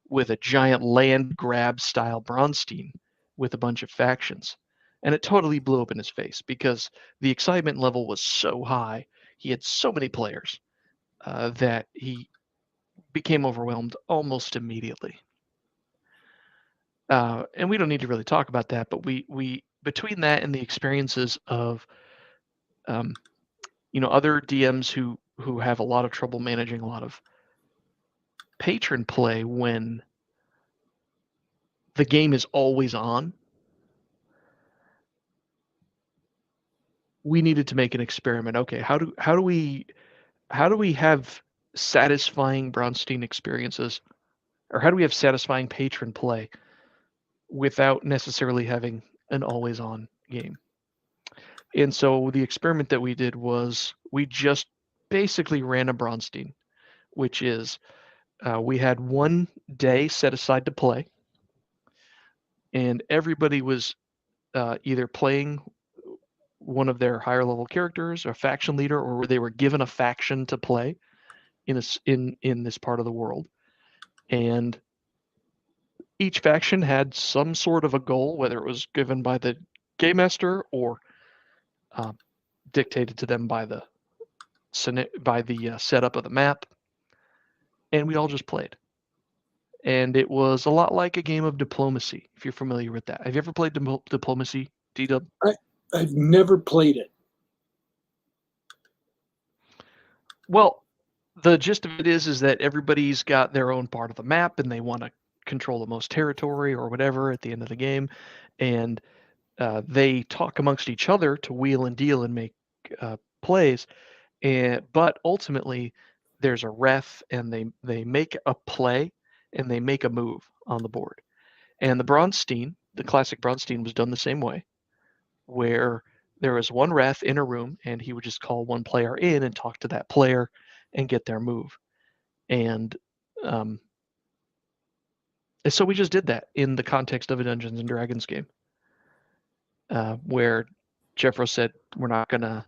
with a giant land grab style Braunstein with a bunch of factions. And it totally blew up in his face because the excitement level was so high. He had so many players that he became overwhelmed almost immediately. And we don't need to really talk about that, but we between that and the experiences of other DMs who have a lot of trouble managing a lot of patron play when the game is always on, we needed to make an experiment. Okay, how do we have satisfying Braunstein experiences, or how do we have satisfying patron play without necessarily having an always on game? And so the experiment that we did was we just basically ran a Braunstein, which is we had one day set aside to play, and everybody was either playing one of their higher level characters, or a faction leader, or they were given a faction to play in this part of the world. And each faction had some sort of a goal, whether it was given by the game master or dictated to them by the setup of the map. And we all just played. And it was a lot like a game of diplomacy, if you're familiar with that. Have you ever played diplomacy, D-Dub? I've never played it. Well, the gist of it is that everybody's got their own part of the map, and they want to control the most territory or whatever at the end of the game, and they talk amongst each other to wheel and deal and make plays. But ultimately, there's a ref, and they make a play, and they make a move on the board. And the classic Braunstein, was done the same way, where there was one ref in a room, and he would just call one player in and talk to that player and get their move. And so we just did that in the context of a Dungeons and Dragons game, where Jeffro said, "We're not gonna,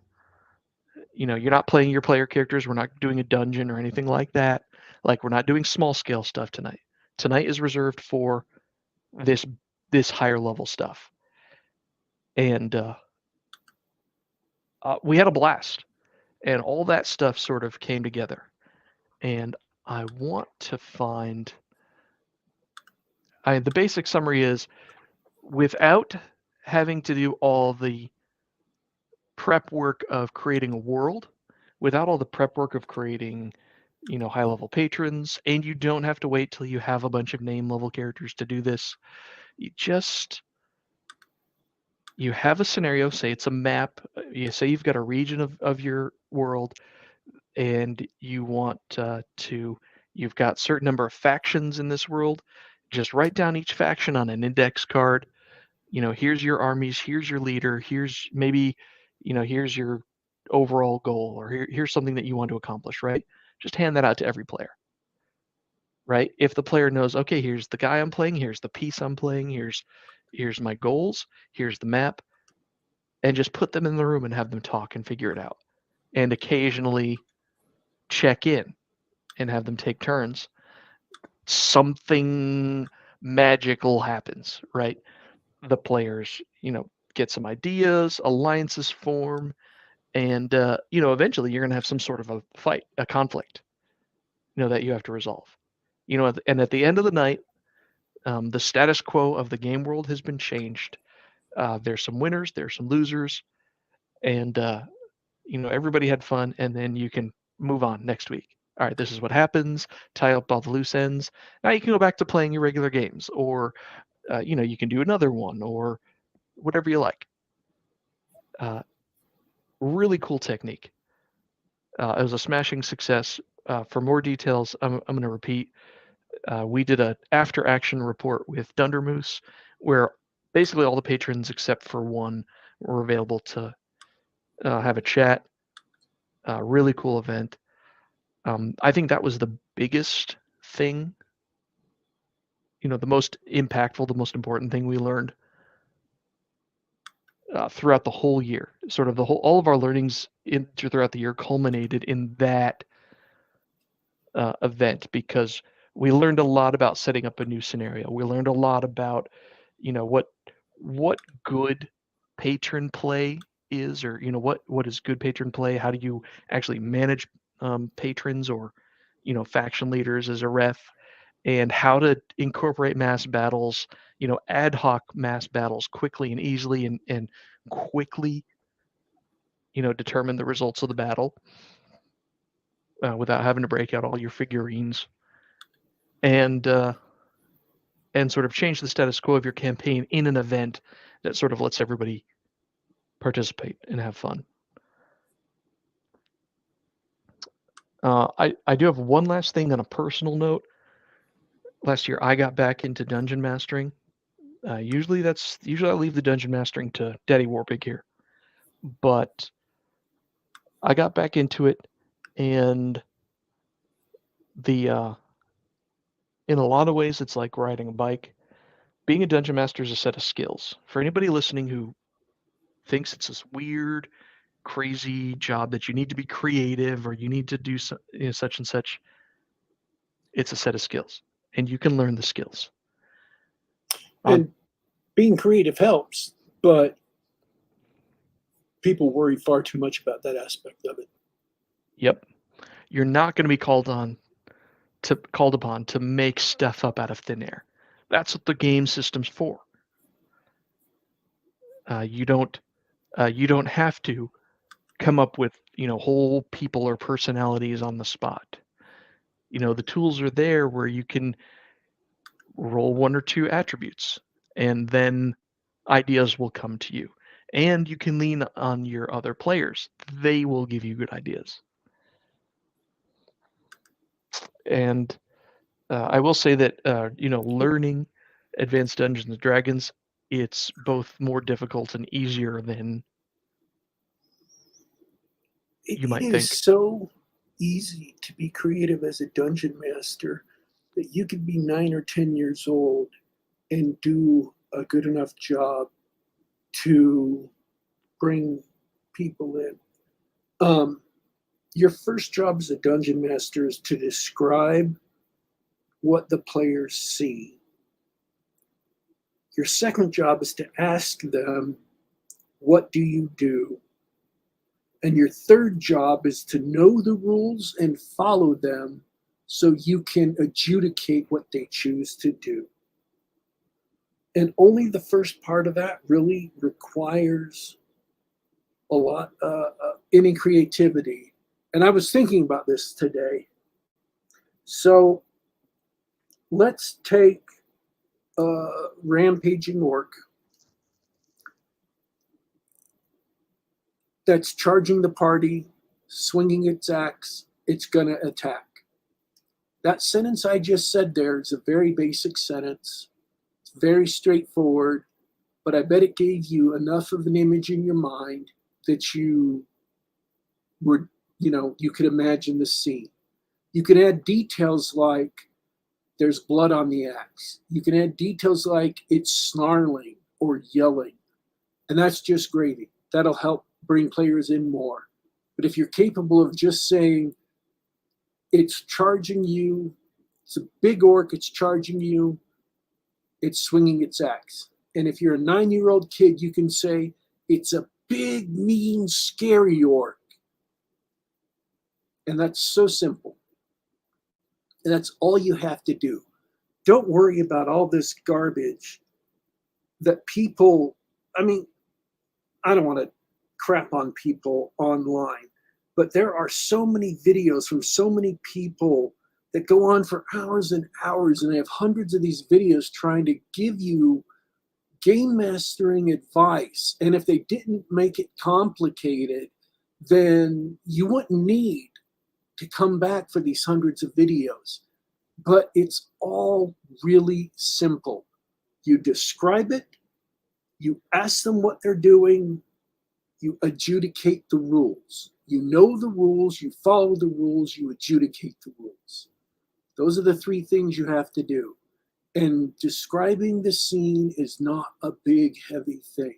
you're not playing your player characters. We're not doing a dungeon or anything like that. Like, we're not doing small scale stuff tonight. Tonight is reserved for this higher level stuff." And we had a blast, and all that stuff sort of came together. And I want to find. The basic summary is, without having to do all the prep work of creating a world without all the prep work of creating, high-level patrons, and you don't have to wait till you have a bunch of name-level characters to do this. You have a scenario, say it's a map, you say you've got a region of your world, and you want you've got certain number of factions in this world. Just write down each faction on an index card. Here's your armies, here's your leader, here's maybe, here's your overall goal, or here's something that you want to accomplish, right? Just hand that out to every player, right? If the player knows, okay, here's the guy I'm playing, here's the piece I'm playing, here's my goals, here's the map, and just put them in the room and have them talk and figure it out. And occasionally check in and have them take turns. Something magical happens, right? The players, get some ideas, alliances form, and eventually you're going to have some sort of a fight, a conflict, that you have to resolve. And at the end of the night, the status quo of the game world has been changed. There's some winners, there's some losers, and everybody had fun, and then you can move on next week. All right, this is what happens. Tie up all the loose ends. Now you can go back to playing your regular games, or you can do another one, or whatever you like. Really cool technique. It was a smashing success. For more details, I'm going to repeat. We did an after-action report with Dundermoose, where basically all the patrons except for one were available to have a chat. Really cool event. I think that was the biggest thing, the most impactful, the most important thing we learned throughout the whole year. Sort of all of our learnings throughout the year culminated in that event, because we learned a lot about setting up a new scenario. We learned a lot about, what good patron play is, or what is good patron play. How do you actually manage patrons or faction leaders as a ref, and how to incorporate mass battles, ad hoc mass battles quickly and easily, and quickly determine the results of the battle without having to break out all your figurines, and sort of change the status quo of your campaign in an event that sort of lets everybody participate and have fun. I do have one last thing on a personal note. Last year I got back into dungeon mastering. Usually I leave the dungeon mastering to Daddy Warpig here, but I got back into it, and the in a lot of ways it's like riding a bike. Being a dungeon master is a set of skills. For anybody listening who thinks it's this weird, crazy job that you need to be creative or you need to do such and such, it's a set of skills, and you can learn the skills. And being creative helps, but people worry far too much about that aspect of it. Yep. You're not going to be called upon to make stuff up out of thin air. That's what the game system's for. You don't have to come up with whole people or personalities on the spot. The tools are there where you can roll one or two attributes, and then ideas will come to you, and you can lean on your other players. They will give you good ideas. And I will say that learning Advanced Dungeons and Dragons, it's both more difficult and easier than you might think. It is so easy to be creative as a dungeon master that you could be 9 or 10 years old and do a good enough job to bring people in. Your first job as a dungeon master is to describe what the players see. Your second job is to ask them, what do you do? And your third job is to know the rules and follow them so you can adjudicate what they choose to do. And only the first part of that really requires a lot, any creativity. And I was thinking about this today. So let's take rampaging orc that's charging the party, swinging its axe, it's going to attack. That sentence I just said there is a very basic sentence. It's very straightforward, but I bet it gave you enough of an image in your mind that you were, you could imagine the scene. You can add details like there's blood on the axe. You can add details like it's snarling or yelling, and that's just gravy. That'll help bring players in more. But if you're capable of just saying, it's charging you, it's a big orc, it's charging you, it's swinging its axe. And if you're a 9-year-old kid, you can say, it's a big, mean, scary orc. And that's so simple. And that's all you have to do. Don't worry about all this garbage that people, I mean, I don't want to crap on people online, but there are so many videos from so many people that go on for hours and hours, and they have hundreds of these videos trying to give you game mastering advice. And if they didn't make it complicated, then you wouldn't need to come back for these hundreds of videos. But it's all really simple. You describe it, you ask them what they're doing, you adjudicate the rules. You know the rules, you follow the rules, you adjudicate the rules. Those are the 3 things you have to do. And describing the scene is not a big, heavy thing.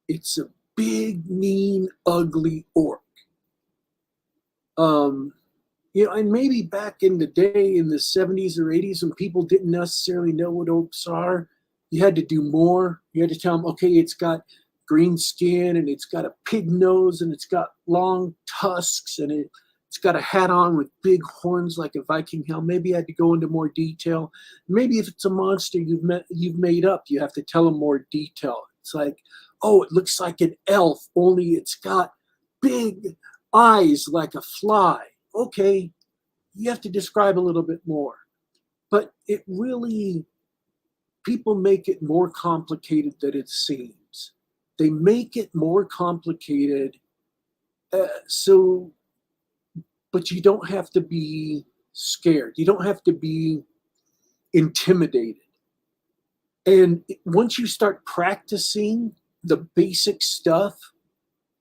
It's a big, mean, ugly orc. And maybe back in the day in the 70s or 80s when people didn't necessarily know what orcs are, you had to do more. You had to tell them, okay, it's got green skin and it's got a pig nose and it's got long tusks and it's got a hat on with big horns like a Viking helm. Maybe you had to go into more detail. Maybe if it's a monster you've made up, you have to tell them more detail. It's like, oh, it looks like an elf, only it's got big eyes like a fly. Okay, you have to describe a little bit more. But it really, people make it more complicated than it seems. They make it more complicated but you don't have to be scared. You don't have to be intimidated. And once you start practicing the basic stuff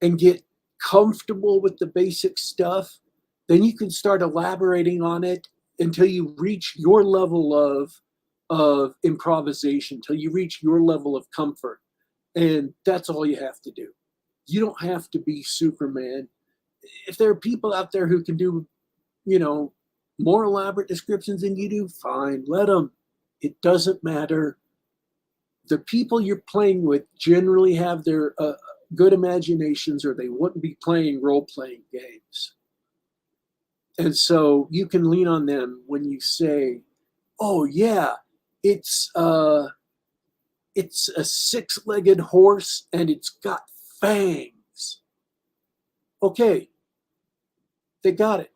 and get comfortable with the basic stuff, then you can start elaborating on it until you reach your level of improvisation, until you reach your level of comfort. And that's all you have to do. You don't have to be Superman. If there are people out there who can do, more elaborate descriptions than you do, fine, let them. It doesn't matter. The people you're playing with generally have their good imaginations, or they wouldn't be playing role-playing games. And so you can lean on them when you say, oh yeah, it's a 6-legged horse and it's got fangs. Okay, they got it.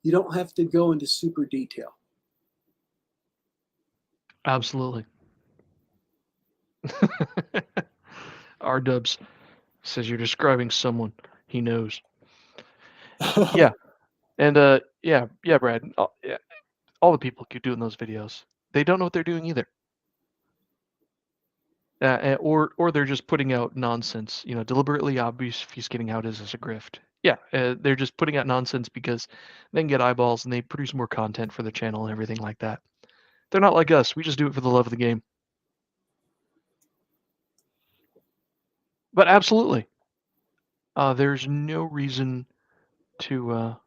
You don't have to go into super detail. Absolutely. R-Dubs says you're describing someone he knows. Yeah. And yeah, Brad. All the people keep doing those videos. They don't know what they're doing either. Or they're just putting out nonsense, deliberately obfuscating how it is as a grift. Yeah, they're just putting out nonsense because they can get eyeballs and they produce more content for the channel and everything like that. They're not like us. We just do it for the love of the game. But absolutely, there's no reason to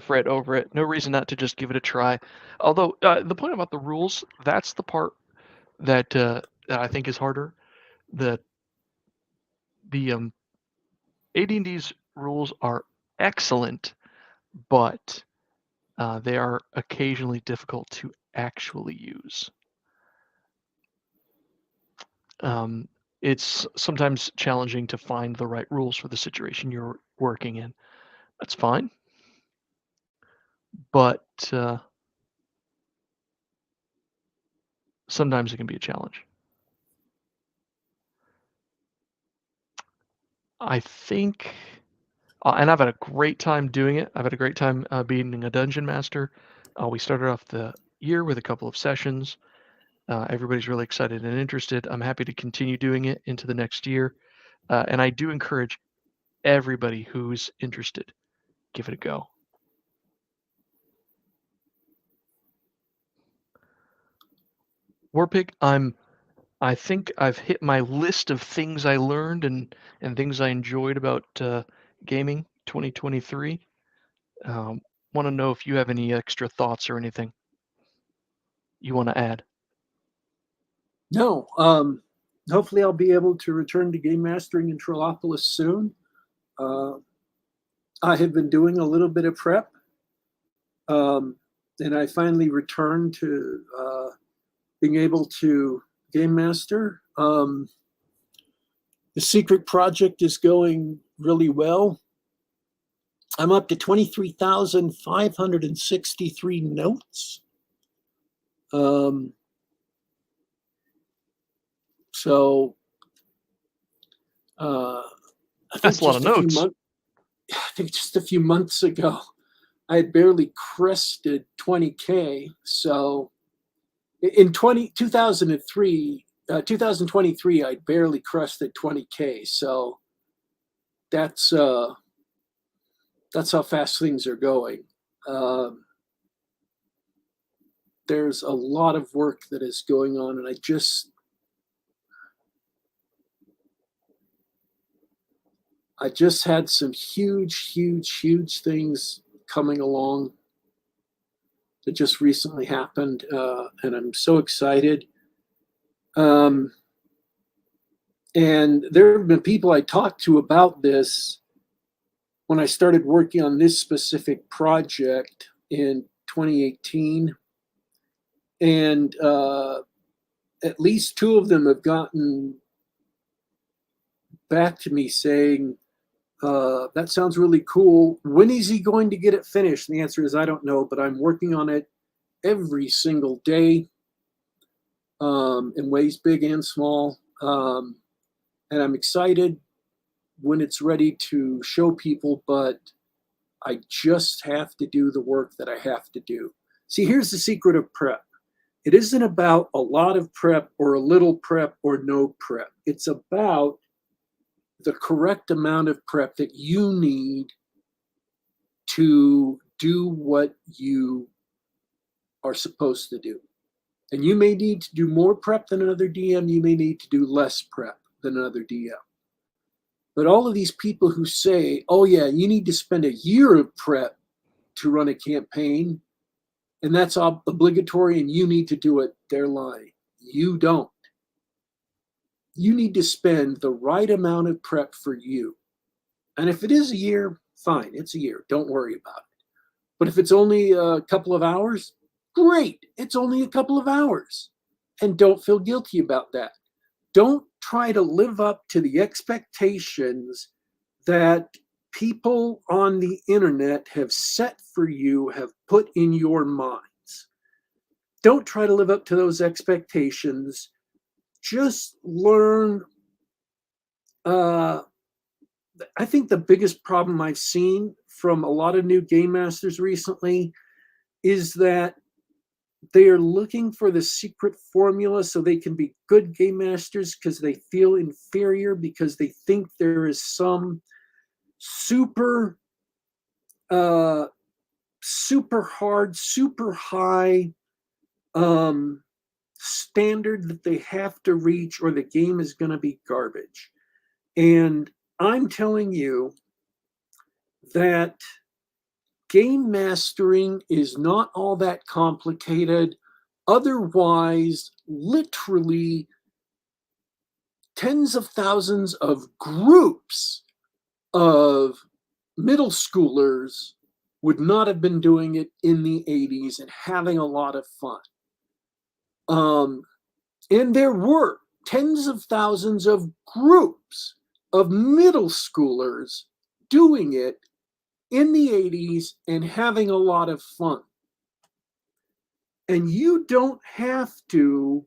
fret over it. No reason not to just give it a try. Although the point about the rules, that's the part that I think is harder. The AD&D's rules are excellent, but they are occasionally difficult to actually use. It's sometimes challenging to find the right rules for the situation you're working in. That's fine, but sometimes it can be a challenge. I think, and I've had a great time doing it. I've had a great time being a dungeon master. We started off the year with a couple of sessions. Everybody's really excited and interested. I'm happy to continue doing it into the next year. And I do encourage everybody who's interested, give it a go. Warpig, I think I've hit my list of things I learned and things I enjoyed about gaming 2023. Want to know if you have any extra thoughts or anything you want to add. No, hopefully I'll be able to return to game mastering in Trollopulous soon. I have been doing a little bit of prep, and I finally returned to being able to game master. The secret project is going really well. I'm up to 23,563 notes. So I That's a lot of notes. I think just a few months ago, I had barely crested 20K. So in 2023, I barely crested 20K. So that's how fast things are going. There's a lot of work that is going on, and I just had some huge things coming along that just recently happened, and I'm so excited. And there have been people I talked to about this when I started working on this specific project in 2018. And at least two of them have gotten back to me saying, that sounds really cool. When is he going to get it finished? And the answer is, I don't know, but I'm working on it every single day, in ways big and small. And I'm excited when it's ready to show people, but I just have to do the work that I have to do. See, here's the secret of prep. It isn't about a lot of prep or a little prep or no prep. It's about the correct amount of prep that you need to do what you are supposed to do. And you may need to do more prep than another DM. You may need to do less prep than another DM. But all of these people who say, oh yeah, you need to spend a year of prep to run a campaign, and that's obligatory and you need to do it, they're lying. You don't. You need to spend the right amount of prep for you. And if it is a year, fine, it's a year. Don't worry about it. But if it's only a couple of hours, great. It's only a couple of hours. And don't feel guilty about that. Don't try to live up to the expectations that people on the internet have set for you, have put in your minds. Don't try to live up to those expectations. Just learn. I think the biggest problem I've seen from a lot of new game masters recently is that they are looking for the secret formula so they can be good game masters because they feel inferior, because they think there is some super hard, super high standard that they have to reach, or the game is going to be garbage. And I'm telling you that game mastering is not all that complicated. Otherwise, literally tens of thousands of groups of middle schoolers would not have been doing it in the 80s and having a lot of fun. And there were tens of thousands of groups of middle schoolers doing it in the 80s and having a lot of fun. And you don't have to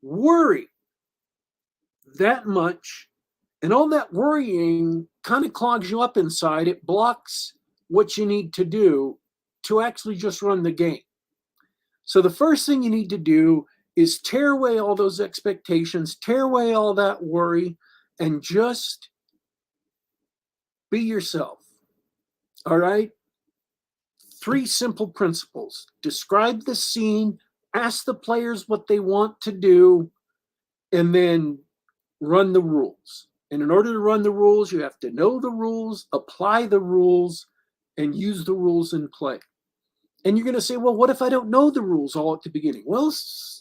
worry that much. And all that worrying kind of clogs you up inside. It blocks what you need to do to actually just run the game. So the first thing you need to do is tear away all those expectations, tear away all that worry, and just be yourself. All right? 3 simple principles. Describe the scene, ask the players what they want to do, and then run the rules. And in order to run the rules, you have to know the rules, apply the rules, and use the rules in play. And you're going to say, well, what if I don't know the rules all at the beginning? Well,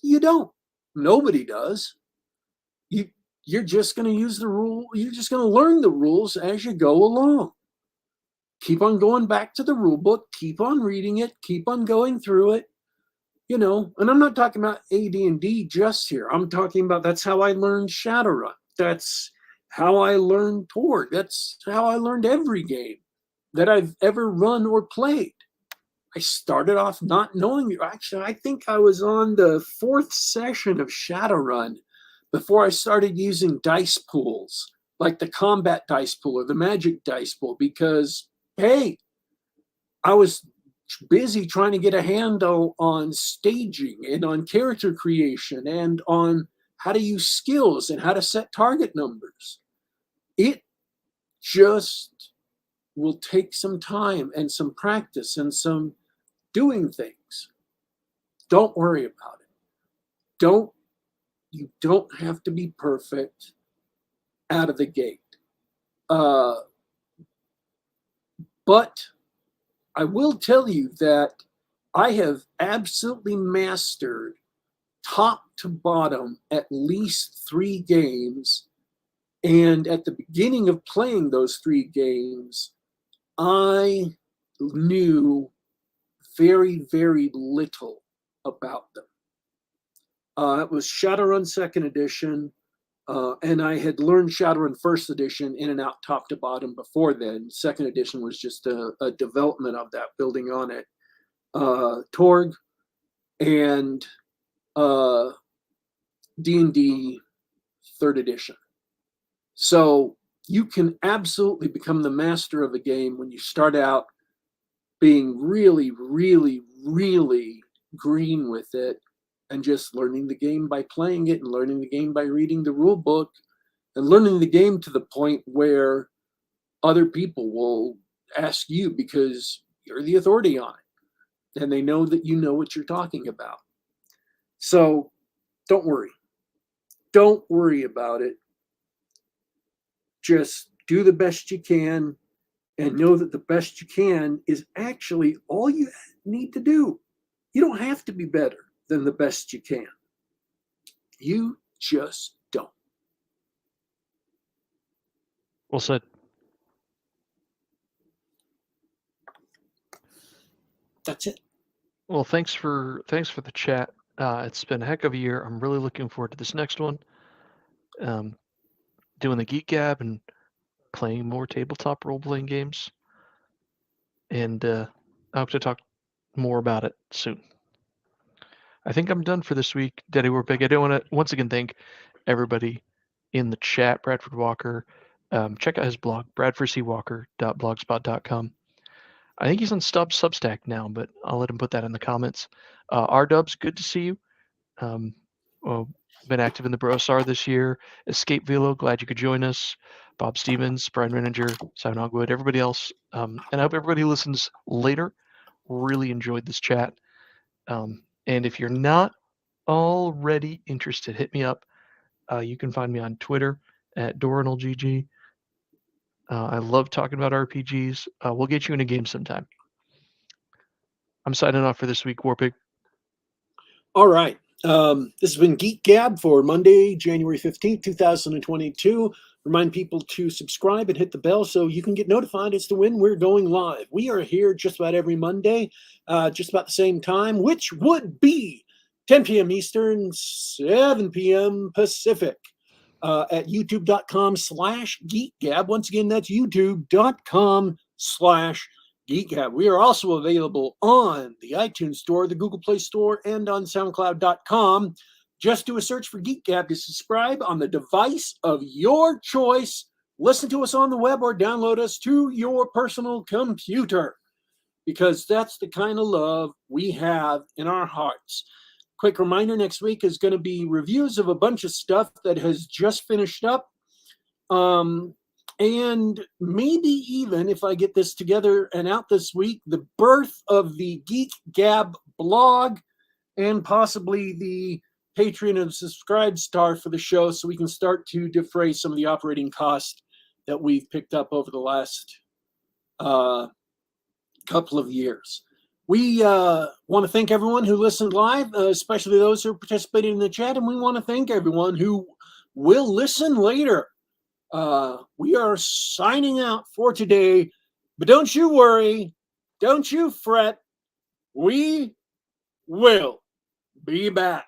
you don't. Nobody does. You're just going to use the rule. You're just going to learn the rules as you go along. Keep on going back to the rule book. Keep on reading it. Keep on going through it. You know, and I'm not talking about AD&D just here. I'm talking about that's how I learned Shadowrun. That's how I learned Torg. That's how I learned every game that I've ever run or played. I started off not knowing. Actually, I think I was on the 4th session of Shadowrun before I started using dice pools, like the combat dice pool or the magic dice pool, because, hey, I was busy trying to get a handle on staging and on character creation and on how to use skills and how to set target numbers. It just will take some time and some practice and some doing things. Don't worry about it. You don't have to be perfect out of the gate. But I will tell you that I have absolutely mastered top to bottom at least 3 games. And at the beginning of playing those 3 games, I knew very, very little about them. It was Shadowrun 2nd edition, and I had learned Shadowrun 1st edition in and out top to bottom before then. 2nd edition was just a development of that, building on it. Torg and D&D 3rd edition. So you can absolutely become the master of a game when you start out being really, really, really green with it and just learning the game by playing it and learning the game by reading the rule book and learning the game to the point where other people will ask you because you're the authority on it and they know that you know what you're talking about. So don't worry. Don't worry about it. Just do the best you can and know that the best you can is actually all you need to do. You don't have to be better than the best you can. You just don't. Well said. That's it. Well, thanks for the chat. It's been a heck of a year. I'm really looking forward to this next one. Doing the Geek Gab and playing more tabletop role-playing games. And I hope to talk more about it soon. I think I'm done for this week, Daddy Warpig. I do want to once again thank everybody in the chat. Bradford Walker. Check out his blog, bradfordcwalker.blogspot.com. I think he's on Substack now, but I'll let him put that in the comments. R-Dubs, good to see you. Been active in the Brosar this year. Escape Velo, glad you could join us. Bob Stevens, Brian Renninger, Simon Hogwood, everybody else. And I hope everybody who listens later really enjoyed this chat. And if you're not already interested, hit me up. You can find me on Twitter at DorinalGG. I love talking about RPGs. We'll get you in a game sometime. I'm signing off for this week, Warpig. All right. This has been Geek Gab for Monday, January 15th, 2022. Remind people to subscribe and hit the bell so you can get notified as to when we're going live. We are here just about every Monday, just about the same time, which would be 10 p.m. Eastern, 7 p.m. Pacific. At youtube.com/geekgab. Once again, that's youtube.com/geekgab. We are also available on the iTunes Store, the Google Play Store, and on SoundCloud.com. Just do a search for Geek Gab to subscribe on the device of your choice. Listen to us on the web or download us to your personal computer, because that's the kind of love we have in our hearts. Quick reminder, next week is going to be reviews of a bunch of stuff that has just finished up. And maybe even, if I get this together and out this week, the birth of the Geek Gab blog, and possibly the Patreon and subscribe star for the show, so we can start to defray some of the operating costs that we've picked up over the last couple of years. We want to thank everyone who listened live, especially those who participated in the chat, and we want to thank everyone who will listen later. We are signing out for today, but don't you worry, don't you fret, we will be back.